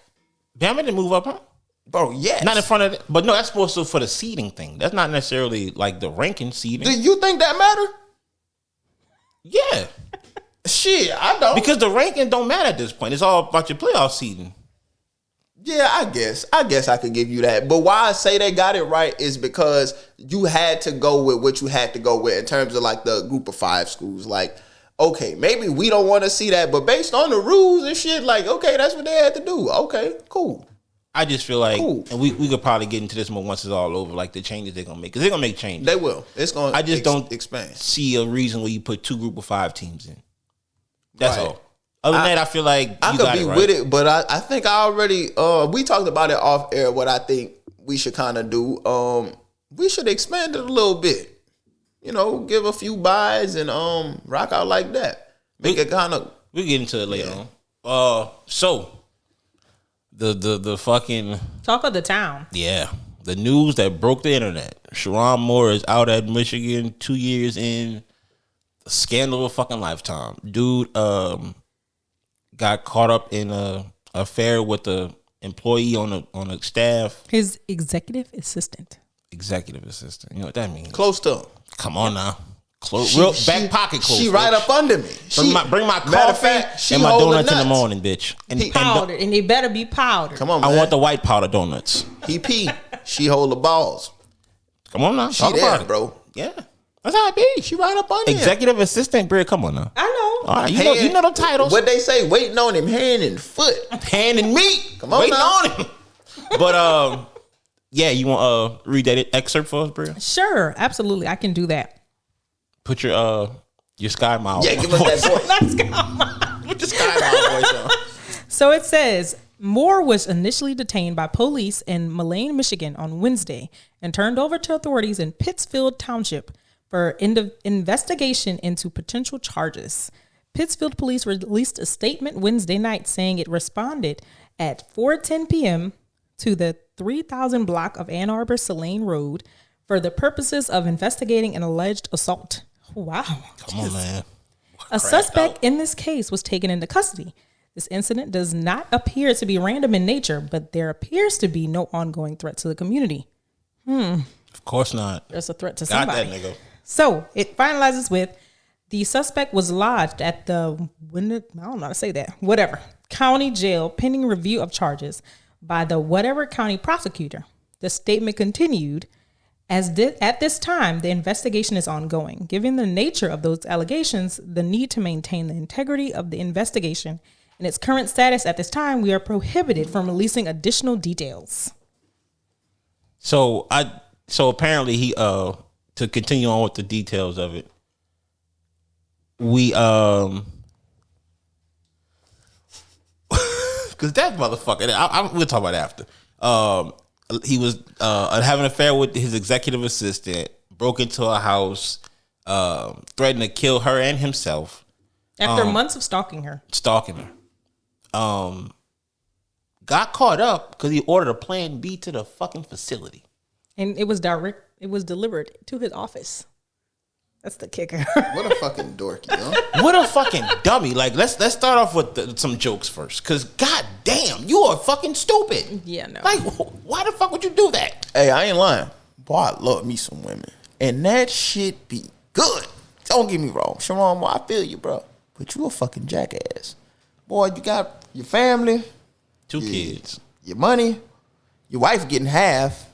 Bama didn't move up, huh? Bro, yes. Not in front of it. But no, that's supposed to for the seeding thing. That's not necessarily like the ranking seeding. Do you think that matter? Yeah. Shit, I don't. Because the ranking don't matter at this point. It's all about your playoff seeding. Yeah, I guess I could give you that. But why I say they got it right is because you had to go with what you had to go with in terms of like the group of 5 schools. Like, okay, maybe we don't want to see that, but based on the rules and shit, like, okay, that's what they had to do. Okay, cool. I just feel like, and we could probably get into this more once it's all over, like the changes they're going to make. Because they're going to make changes. They will. It's going to I just don't expand. See a reason where you put 2 group of 5 teams in. That's all. Other than that, I feel like I could be with it, but I think I already, we talked about it off air, what I think we should kind of do. We should expand it a little bit. You know, give a few buys and rock out like that. Make it kind of. We'll get into it later on. So, the fucking talk of the town. Yeah, the news that broke the internet. Sherrone Moore is out at Michigan 2 years in. The scandal of a fucking lifetime. Dude got caught up in a affair with the employee on the staff. His executive assistant. Executive assistant. You know what that means? Close to him. Come on now. Real back pocket close. She right up under me. Bring my coffee and my donuts in the morning, bitch. And powdered, and they better be powdered. Come on, man. I want the white powder donuts. He pee. She hold the balls. Come on now. She there, bro. Yeah. That's how it be. She right up under Executive assistant, bro. Come on now. I know. All right, you know the titles. What they say, waiting on him, hand and foot. Hand and meat. Come on waiting now. on him. But yeah, you want read that excerpt for us, bro? Sure, absolutely. I can do that. Put your Sky Mile. Yeah, give us that voice. Not Sky Mile. Put your Sky Mile voice on. So it says, Moore was initially detained by police in Moline, Michigan on Wednesday and turned over to authorities in Pittsfield Township for investigation into potential charges. Pittsfield police released a statement Wednesday night saying it responded at 4:10 p.m. to the 3000 block of Ann Arbor Saline Road for the purposes of investigating an alleged assault. Wow. Come on, man. A suspect in this case was taken into custody. This incident does not appear to be random in nature, but there appears to be no ongoing threat to the community. Of course not. There's a threat to Got somebody. that nigga. So it finalizes with the suspect was lodged at the, I don't know how to say that, whatever, county jail pending review of charges by the whatever county prosecutor. The statement continued, at this time, the investigation is ongoing. Given the nature of those allegations, the need to maintain the integrity of the investigation and its current status at this time, we are prohibited from releasing additional details. So apparently he to continue on with the details of it, we because that motherfucker, we'll talk about it after. He was having an affair with his executive assistant, broke into a house, threatened to kill her and himself. After months of stalking her. Got caught up because he ordered a plan B to the fucking facility. And it was direct. It was delivered to his office. That's the kicker. What a fucking dorky, huh? What a fucking dummy. Like, let's start off with some jokes first. Because, god damn, you are fucking stupid. Yeah, no. Like, why the fuck would you do that? Hey, I ain't lying. Boy, I love me some women. And that shit be good. Don't get me wrong. Sherrone Moore, I feel you, bro. But you a fucking jackass. Boy, you got your family. 2 kids. Your money. Your wife getting half.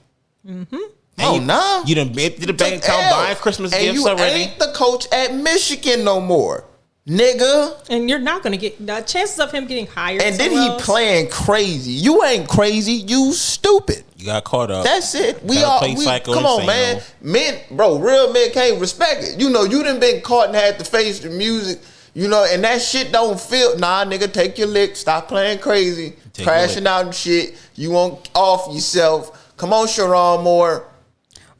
Mm-hmm. Oh, nah. You done emptied the bank account buying Christmas and gifts you already. Ain't the coach at Michigan no more, nigga. And you're not gonna get the chances of him getting hired. And then he playing crazy. You ain't crazy. You stupid. You got caught up. That's it. We Gotta all play psycho come on, insane, man. though. Men, bro, real men can't respect it. You know, you done been caught and had to face the music. You know, and that shit don't feel. Nah, nigga, take your lick. Stop playing crazy, crashing out and shit. You won't off yourself. Come on, Sherrone Moore.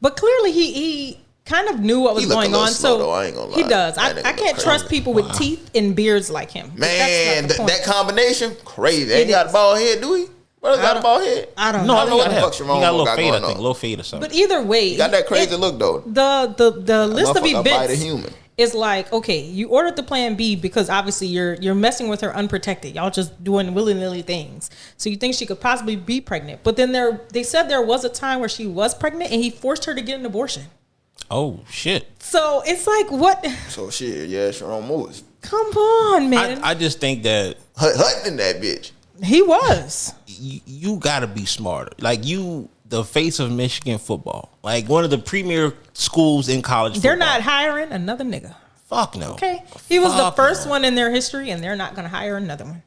But clearly, he kind of knew what was going on. Slow, So though, I ain't gonna lie. he does. That nigga I can't look trust crazy. people with teeth and beards like him. But Man, that's not the point. that combination, crazy. Ain't It got a is. bald head, do he? Brother got a bald head? I don't No, know. I think what he the got, fuck he Sherrone got a Moore little got fade, I going think. on? Little fade or something. But either way, He got that crazy look, though. The list of motherfucker bite a events human. is like, okay, you ordered the plan B because obviously you're messing with her unprotected. Y'all just doing willy-nilly things. So you think she could possibly be pregnant. But then they said there was a time where she was pregnant and he forced her to get an abortion. Oh, shit. So it's like, what? So shit, yeah, Sherrone Moore is Come on, man. I just think that hunting that bitch. He was. you got to be smarter. Like, you, the face of Michigan football. Like, one of the premier schools in college They're football. not hiring another nigga. Fuck no. Okay. He was the Fuck first no. one in their history, and they're not going to hire another one.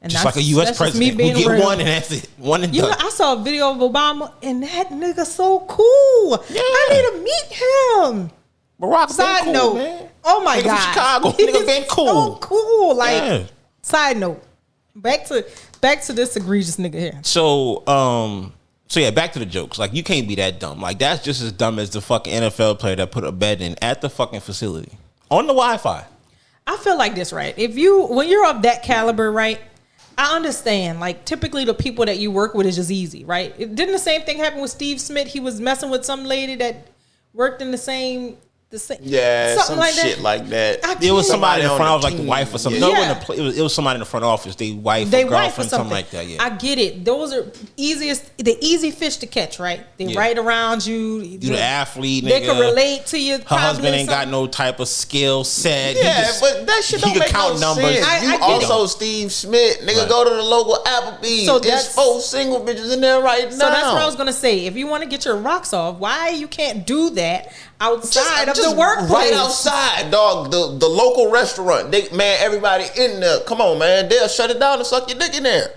And Just like a U.S. president. We get one and that's it. One and You know, done. I saw a video of Obama, and that nigga so cool. Yeah. I need to meet him. Barack Side been cool, note, man. oh my Nigga from god, Chicago. He Nigga is been cool. so cool. Like, Yeah. side note, back to this egregious nigga here. So yeah, back to the jokes. Like, you can't be that dumb. Like, that's just as dumb as the fucking NFL player that put a bed in at the fucking facility on the Wi-Fi. I feel like this, right? When you're of that caliber, right? I understand. Like, typically the people that you work with is just easy, right? Didn't the same thing happen with Steve Smith? He was messing with some lady that worked in the same. Yeah, something some like shit that. like that. It was somebody in the on front the office, like the team. wife or something. Yeah. No, Yeah. it was somebody in the front office. They wife, They or wife or girlfriend, something like that. Yeah, I get it. Those are the easy fish to catch, right? They Yeah. right around you. you the athlete. They Nigga. can relate to you. Her husband ain't got no type of skill set. Yeah, but that shit he don't could make count no numbers. sense. I You get also it. Steve Smith, nigga, Right. go to the local Applebee's. So There's that's- 4 single bitches in there right now. So that's what I was gonna say. If you want to get your rocks off, why you can't do that outside of the workplace? Right outside, dog. The local restaurant. Man, everybody in there. Come on, man. They'll shut it down and suck your dick in there.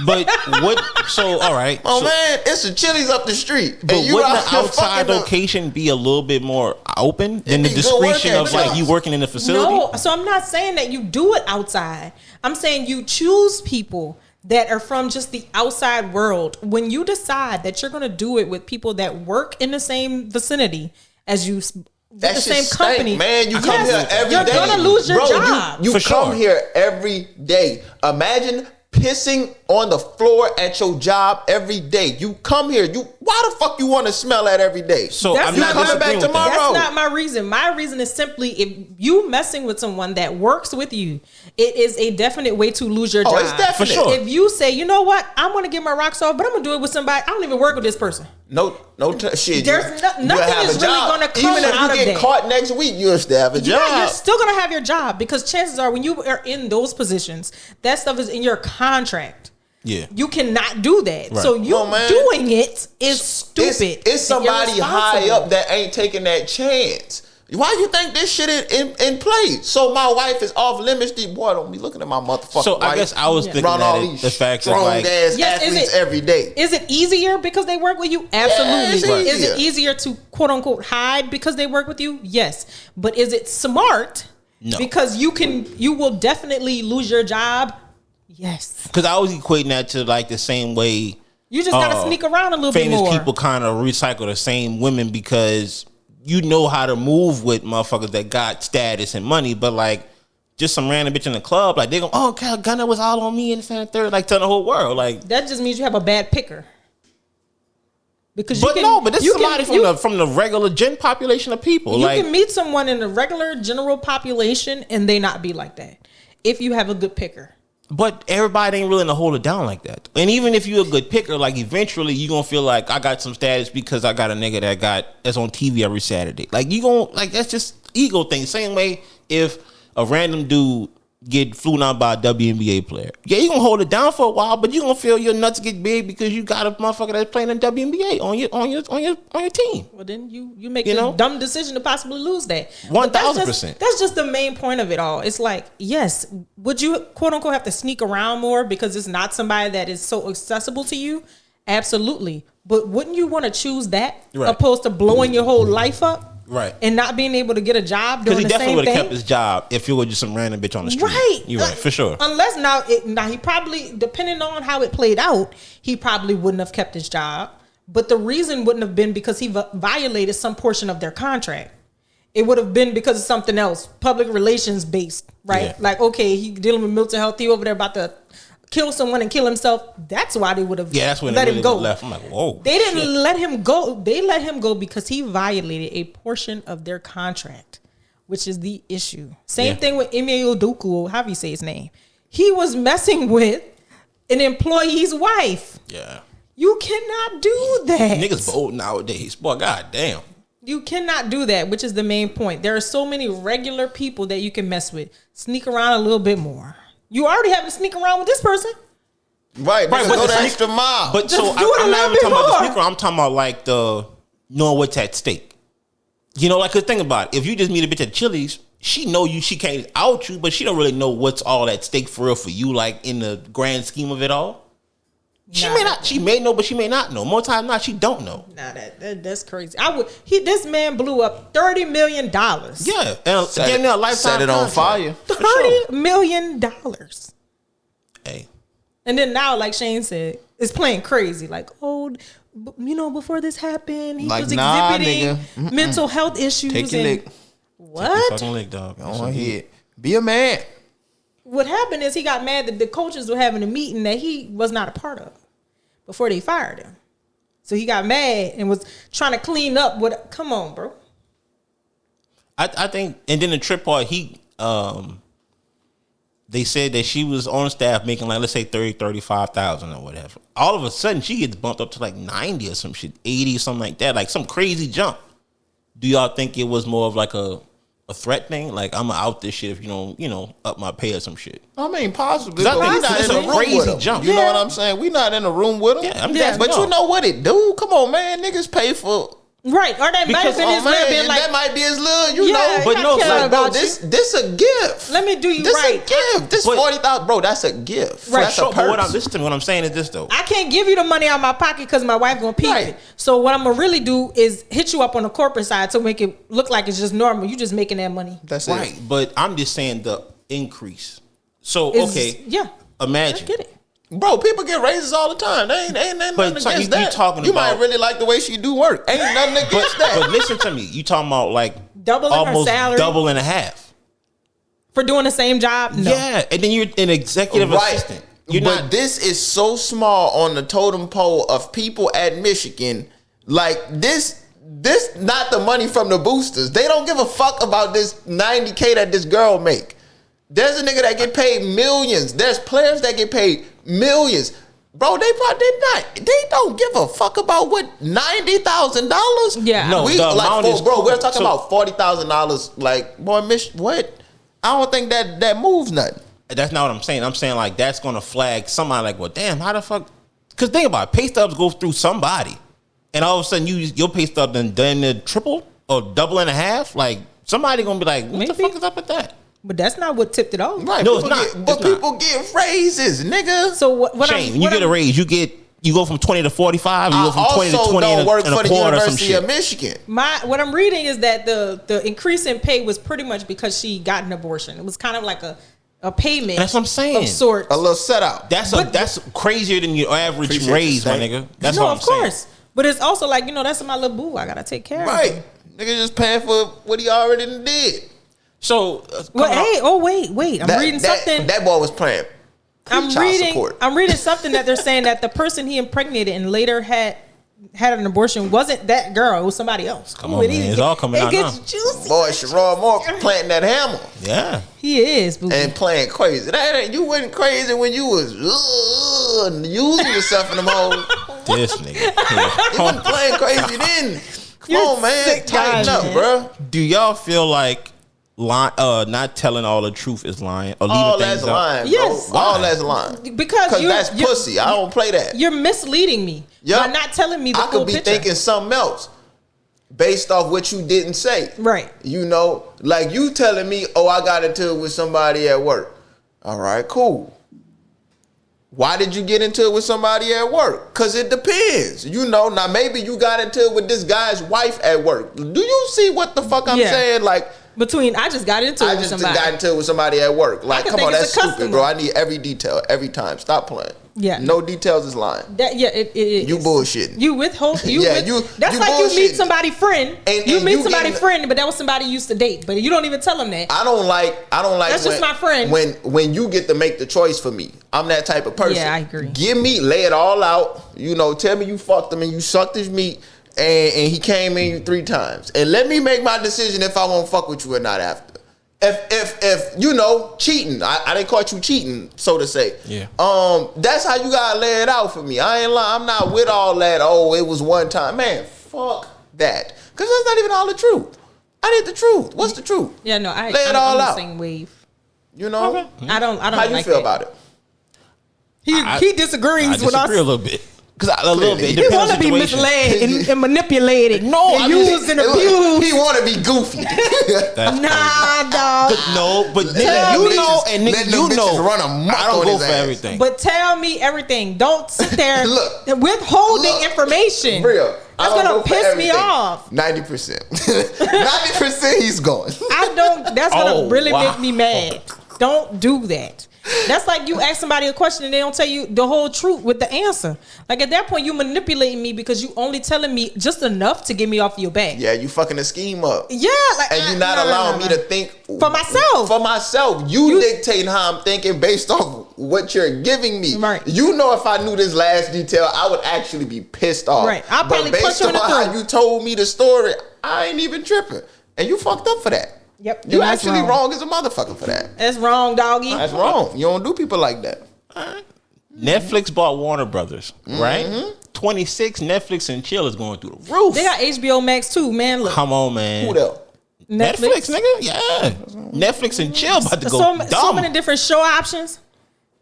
But what? So all right. Oh so, man, it's a Chili's up the street. But And you wouldn't out the here outside fucking location be a little bit more open than the be good work discretion of like ethics. you working in the facility? No, so I'm not saying that you do it outside. I'm saying you choose people that are from just the outside world. When you decide that you're going to do it with people that work in the same vicinity as you, with That the shit same stink, company, man. You come yes, here every you're day. gonna lose your Bro, job. You For come sure. here every day. Imagine pissing on the floor at your job every day. You come here. Why the fuck you want to smell that every day? So That's I'm not not disagreeing back with that. tomorrow. That's not my reason. My reason is simply if you messing with someone that works with you, it is a definite way to lose your job. Oh, it's definite. For sure. If you say, you know what, I'm going to get my rocks off, but I'm going to do it with somebody. I don't even work with this person. Shit. There's nothing you'll have is a really job. gonna come Even if out you of get that. caught next week, you'll still have a job. Yeah, you're still going to have your job because chances are when you are in those positions, that stuff is in your contract. Yeah. You cannot do that. Right. So you No, man. doing it is stupid. It's and somebody high irresponsible. up that ain't taking that chance. Why you think this shit in play? So my wife is off limits. These boy don't be looking at my motherfucking So I wife. guess I was thinking Run all that these the fact that strong like ass Yes, is athletes it- every day. Is it easier because they work with you? Absolutely. it's Is easier. it easier to quote unquote hide because they work with you? Yes. But is it smart? No. Because you will definitely lose your job. Yes. because I was equating that to like the same way You just gotta sneak around a little bit famous more. people kind of recycle the same women because you know how to move with motherfuckers that got status and money, but like just some random bitch in the club, like they go, oh God, Gunna was all on me and the third, like telling the whole world, like That just means you have a bad picker. Because but this is somebody from the regular gen population of people. You can meet someone in the regular general population and they not be like that if you have a good picker. But everybody ain't willing to hold it down like that. And even if you're a good picker, like eventually you gonna feel like I got some status because I got a nigga that's on TV every Saturday. Like you gonna that's just ego thing. Same way if a random dude get flown out by a WNBA player. Yeah, you gonna hold it down for a while, but you gonna feel your nuts get big because you got a motherfucker that's playing in WNBA on your team. Well, then you make a dumb decision to possibly lose that. 1,000%. That's just the main point of it all. It's like, yes, would you quote unquote have to sneak around more because it's not somebody that is so accessible to you? Absolutely. But wouldn't you want to choose that opposed to blowing your whole life up? Right. And not being able to get a job doing the same thing. Because he definitely would have kept his job if it was just some random bitch on the street. Right. You're right, for sure. Unless now he probably, depending on how it played out, he probably wouldn't have kept his job. But the reason wouldn't have been because he violated some portion of their contract. It would have been because of something else, public relations based, right? Yeah. Like, okay, he dealing with mental health. He over there about to kill someone and kill himself. That's why they would have let him go. Left. I'm like, whoa. They didn't let him go. They let him go because he violated a portion of their contract, which is the issue. Same thing with Ime Udoka, how do you say his name? He was messing with an employee's wife. Yeah. You cannot do that. Niggas bold nowadays. Boy, goddamn. You cannot do that, which is the main point. There are so many regular people that you can mess with. Sneak around a little bit more. You already having to sneak around with this person. Right, but go the extra mile. But just so I'm not even talking about the sneaker. I'm talking about like the knowing what's at stake. You know, like, cause think about it. If you just meet a bitch at Chili's, she know you, she can't out you, but she don't really know what's all at stake for real for you, like in the grand scheme of it all. She may know, but she may not know. More time than not, she don't know. Nah, that's crazy. This man blew up $30 million. Yeah, and getting a lifetime set it on fire. $30 million. Hey, and then now, like Shane said, it's playing crazy. Like, before this happened, he was exhibiting mental health issues. Take your lick. What? Take your fucking lick, dog. Go on ahead. Be a man. What happened is he got mad that the coaches were having a meeting that he was not a part of before they fired him. So he got mad and was trying to clean up what. Come on, bro. I think, and then the trip part, they said that she was on staff making like, let's say 35,000 or whatever. All of a sudden she gets bumped up to like 90 or some shit, 80 or something like that, like some crazy jump. Do y'all think it was more of like a threat thing? Like, I'm out this shit if you don't, up my pay or some shit. I mean, possibly. But we not in a crazy jump. You know what I'm saying? We not in a room with them. Yeah, but you know what it do? Come on, man. Niggas pay for. Right, or that might have been his little being like, that might be his little, but no, like, bro, this a gift. Let me do you right. This a gift. This 40,000, bro. That's a gift. Right. That's a purse. What I'm saying is this though. I can't give you the money out of my pocket because my wife gonna peep it. So what I'm gonna really do is hit you up on the corporate side to make it look like it's just normal. You just making that money. That's right. It. But I'm just saying the increase. So imagine. I get it. Bro, people get raises all the time. They ain't nothing against that. You might really like the way she do work. Ain't nothing against that. But listen to me. You talking about like doubling her salary, double and a half for doing the same job? No. Yeah, and then you're an executive assistant. But this is so small on the totem pole of people at Michigan. Like this not the money from the boosters. They don't give a fuck about this $90K that this girl make. There's a nigga that get paid millions. There's players that get paid millions. Bro, they don't give a fuck about what $90,000. Yeah, no, we're talking about $40,000. Like, boy, what? I don't think that moves nothing. That's not what I'm saying. I'm saying like that's gonna flag somebody. Like, well, damn, how the fuck? Because think about it, pay stubs go through somebody, and all of a sudden your pay stub done the triple or double and a half. Like somebody gonna be like, what the fuck is up with that? But that's not what tipped it off. Right. No, it's not. People get raises, nigga. So what Shane, when you get a raise, you go from 20 to 45, you go from 20 to 20 and a quarter or some shit. Of Michigan. What I'm reading is that the increase in pay was pretty much because she got an abortion. It was kind of like a payment. That's what I'm saying. Of sorts. A little set out. That's crazier than your average raise, my nigga. That's what I'm saying. No, of course. But it's also like, that's my little boo. I gotta take care of. Right. Nigga just paying for what he already did. So, wait. I'm reading something. That boy was playing. I'm reading something that they're saying that the person he impregnated and later had had an abortion wasn't that girl. It was somebody else. Come on, man. It's all coming out now. It gets juicy. Boy, Sherrone Moore planting that hammer. Yeah. He is. Boo. And playing crazy. You wasn't crazy when you was using yourself in the mode. This nigga. You wasn't playing crazy then. Come You're on, man. sick Tighten guy, up, man. bro. Do y'all feel like not telling all the truth is lying? Or leaving All things that's out? lying, bro. Yes. All that's lying. Because that's pussy. I don't play that. You're misleading me. Yup. You're not telling me the I full could be picture. thinking something else based off what you didn't say. Right. You know, like you telling me, oh, I got into it with somebody at work. All right, cool. Why did you get into it with somebody at work? Because it depends. You know, now maybe you got into it with this guy's wife at work. Do you see what the fuck I'm saying? Like, I just got into it with somebody. got into it with somebody at work. Like, could come think on, it's that's a stupid, customer. bro. I need every detail, every time. Stop playing. Yeah. No details is lying. It is. You bullshitting. You withhold. Yeah, that's you like you meet bullshitting. somebody's friend. And you meet you somebody's getting- friend, but that was somebody you used to date. But you don't even tell them that. I don't like. That's just my friend. When you get to make the choice for me, I'm that type of person. Yeah, I agree. Give me, lay it all out. You know, tell me you fucked him and you sucked his meat, and he came in 3 times, and let me make my decision if I won't fuck with you or not after. If you know cheating, I didn't caught you cheating, so to say. Yeah. That's how you gotta lay it out for me. I ain't lying. I'm not with all that. Oh, it was one time, man. Fuck that, because that's not even all the truth. I need the truth. What's the truth? Yeah, no, Lay it all I'm the out. same wave. You know. Okay. I don't. How you like feel that. about it? He disagrees I with us. disagree a little bit. Because a little bit. It He depends on want the to be situation. misled and manipulated. No, and I mean, used and abused. He want to be goofy. That's Nah, dog. But no, but nigga, Tell you me. know, and Let nigga, them you know, bitches run amok I don't on go his for ass. everything. But tell me everything. Don't sit there Look. withholding Look. information. Real. That's gonna piss me off. 90%. 90% he's going. I don't. That's gonna Oh, really wow. make me mad. Don't do that. That's like you ask somebody a question and they don't tell you the whole truth with the answer. Like at that point, you manipulating me because you only telling me just enough to get me off your back. Yeah, you fucking a scheme up. Yeah, like And you're not allowing me to think For myself. For myself. You dictating how I'm thinking based off what you're giving me. Right. You know, if I knew this last detail, I would actually be pissed off. Right. I'll probably but punch based you in the on how throat. you told me the story, I ain't even tripping. And you fucked up for that. Yep. You and that's actually wrong as a motherfucker for that. That's wrong, doggy. That's wrong. You don't do people like that. Netflix bought Warner Brothers, right? 26 Netflix and chill is going through the roof. They got HBO Max too, man. Look, Come on, man. Who the Netflix, nigga? Yeah. Netflix and chill about to go so dumb. many different show options.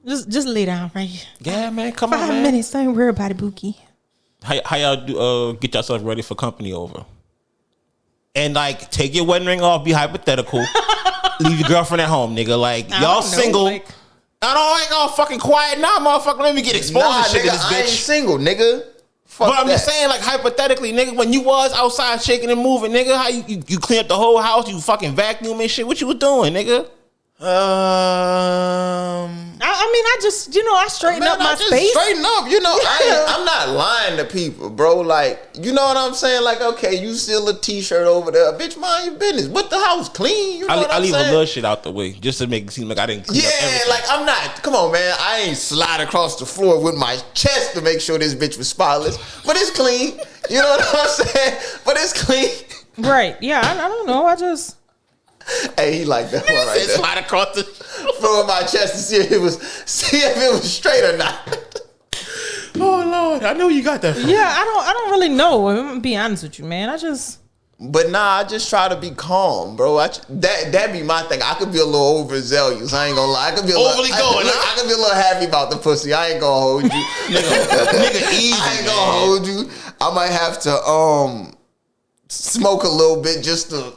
Just lay down right here. Yeah, man. Come 5 on, man. minutes. Don't worry about it, Bookie. How y'all do, get yourself ready for company over? And like, take your wedding ring off. Be hypothetical. Leave your girlfriend at home, nigga. Like, I y'all don't know, single. like- I ain't all fucking quiet now, motherfucker. Let me get exposed Nah, to shit nigga, to this I ain't bitch. single, nigga. Fuck But I'm that. just saying, like, hypothetically, nigga, when you was outside shaking and moving, nigga, how you clean up the whole house, you fucking vacuum and shit. What you was doing, nigga? I mean, I just, I straighten Man, up my I just space. straighten up, I'm not lying to people, bro. Like, you know what I'm saying? Like, okay, you steal a t-shirt over there, bitch, mind your business. But the house clean, you know what I I'm leave saying? a little shit out the way just to make it seem like I didn't clean up Yeah, everything. like I'm not. Come on, man. I ain't slide across the floor with my chest to make sure this bitch was spotless, but it's clean. You know what I'm saying? But it's clean. Right. Yeah, I don't know. I just. Hey, he like that one right there. slide across the Floor of my chest to see if it was straight or not. Oh Lord, I know you got that from. Yeah, I don't really know. I'm gonna be honest with you, man. I just. But nah, I just try to be calm, bro. That be my thing. I could be a little overzealous. I ain't gonna lie. I could be a Overly little, going, huh? I could be a little happy about the pussy. I ain't gonna hold you. Nigga, easy. I ain't man. gonna hold you. I might have to smoke a little bit just to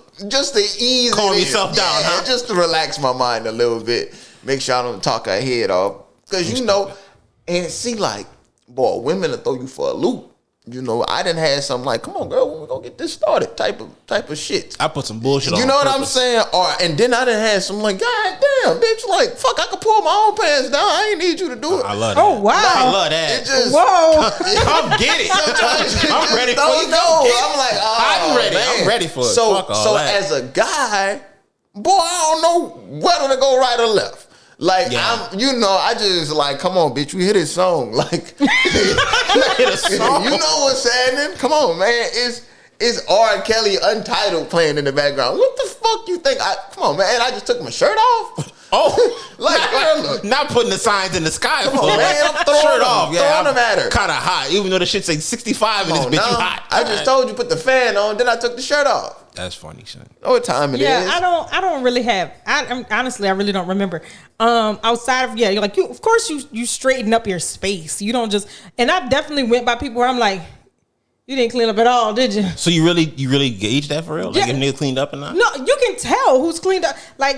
ease Calm it in. yourself down, huh? Just to relax my mind a little bit. Make sure I don't talk our head off. Cause you know, and see, like, boy, women will throw you for a loop. You know, I done had something like, come on, girl, when we gonna get this started type of shit. I put some bullshit on. You know what I'm purpose. saying? And then I done had some like, God damn, bitch, like, fuck, I could pull my own pants down. I ain't need you to do it. I love that. Oh wow. I love that. It just, Whoa. Come get it. I'm ready for don't you. know. Come get it. I'm like, oh, I'm ready. man. I'm ready for it. So, Fuck all so that. as a guy, boy, I don't know whether to go right or left. Like, Yeah. I just like, come on, bitch, we hear this song. Like, Hit a song. you know what's happening? Come on, man. It's R. Kelly Untitled playing in the background. What the fuck you think? Come on, man. I just took my shirt off. Oh, Like, not putting the signs in the sky. Come on, man. I'm throwing shirt them. off. Throwing them at her. Kind of hot, even though the shit say 65 in this bitch. You hot. I just told you put the fan on, then I took the shirt off. That's funny, son. Know what time it is? Yeah, I don't really have. Honestly, I really don't remember. Outside of you're like of course you straighten up your space. You don't just. And I definitely went by people where I'm like, you didn't clean up at all, did you? So you really gauge that for real? Like Yeah. if nigga cleaned up or not? No, you can tell who's cleaned up. Like,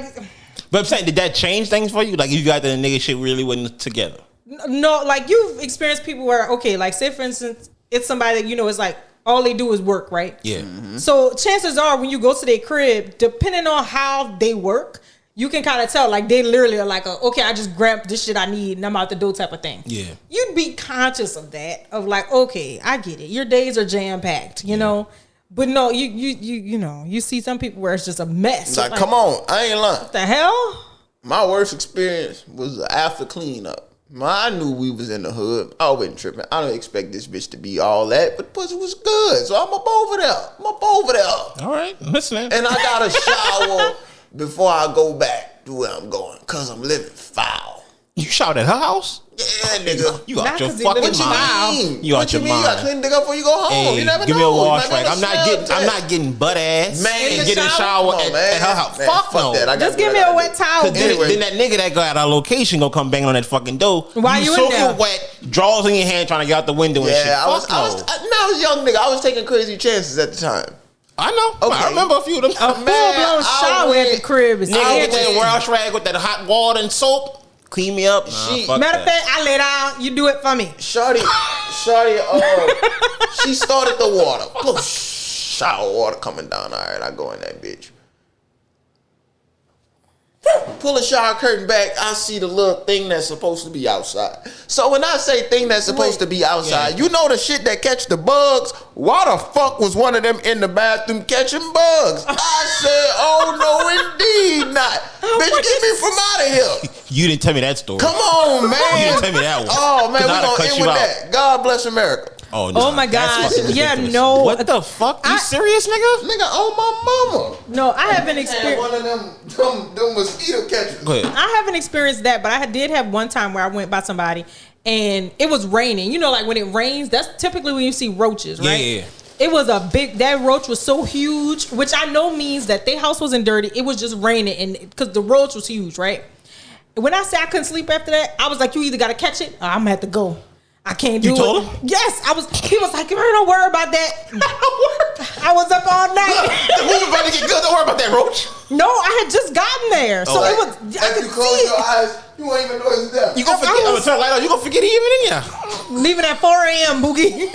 But I'm saying, did that change things for you? Like you got that the nigga shit really wasn't together? no, like you've experienced people where okay, like say for instance, it's somebody that it's like all they do is work, right? Yeah. Mm-hmm. So chances are when you go to their crib, depending on how they work, you can kind of tell like they literally are like, okay, I just grabbed this shit I need and I'm out the door type of thing. Yeah. You'd be conscious of that, of like, okay, I get it. Your days are jam packed, you know. But no, you see some people where it's just a mess. Like, come on, I ain't lying. What the hell? My worst experience was after cleanup. I knew we was in the hood. I wasn't tripping. I don't expect this bitch to be all that, but pussy was good. So I'm up over there. All right, I'm listening. And I got a shower before I go back to where I'm going, cause I'm living foul. You shot at her house? Yeah, nigga. You Not out your 'cause he fucking living mind. foul. You out What your you mean? You gotta mind. clean the nigga up before you go home. Hey, You never give know. me a You wash might rag. not I'm not smell getting. I'm that. not getting butt ass Man, and in getting the a shower? shower Come on, at her house. Man, Fuck no. that. I got Just what give I me gotta a wet do. towel. Anyway. Then that nigga that got our location gonna come banging on that fucking door. Why you in soaking there? wet, drawers in your hand, trying to get out the window and shit. Yeah, I Fuck no. was a young nigga. I was taking crazy chances at the time. I know. Okay. I remember a few of them. A full blown shower at the crib is Nigga, get everything. that wash rag with that hot water and soap. Clean me up. Nah, She- fuck Matter of that. fact, I lay down. You do it for me. Shorty, she started the water. Poof, shower water coming down. All right, I go in that bitch. Pull the shower curtain back. I see the little thing that's supposed to be outside. So when I say thing that's supposed to be outside, you know the shit that catch the bugs? Why the fuck was one of them in the bathroom catching bugs? I said, oh no, indeed not. Bitch, get me from out of here. You didn't tell me that story. Come on, man. You didn't tell me that one. Oh, man, 'Cause we I'd have gonna cut end you with out. that. God bless America. Oh, Oh my that's gosh. fucking Yeah, ridiculous. no. What the fuck? You serious, nigga? Nigga, on my mama. No, I haven't Had experienced. one of them mosquito catchers. Go ahead. I haven't experienced that, but I did have one time where I went by somebody and it was raining. You know, like when it rains, that's typically when you see roaches, right? Yeah. It was that roach was so huge, which I know means that their house wasn't dirty. It was just raining, and because the roach was huge, right? When I said I couldn't sleep after that, I was like, you either got to catch it or I'm going to have to go. I can't do You it. told him? Yes. He was like, don't worry about that. I was up all night. The movie about to get good. Don't worry about that roach. No, I had just gotten there. So it was, I If could you close see your it. eyes, you won't even know it's there. You gonna forget? I'm gonna turn the light on. You gonna forget he even in here? Leaving at 4 a.m., Boogie.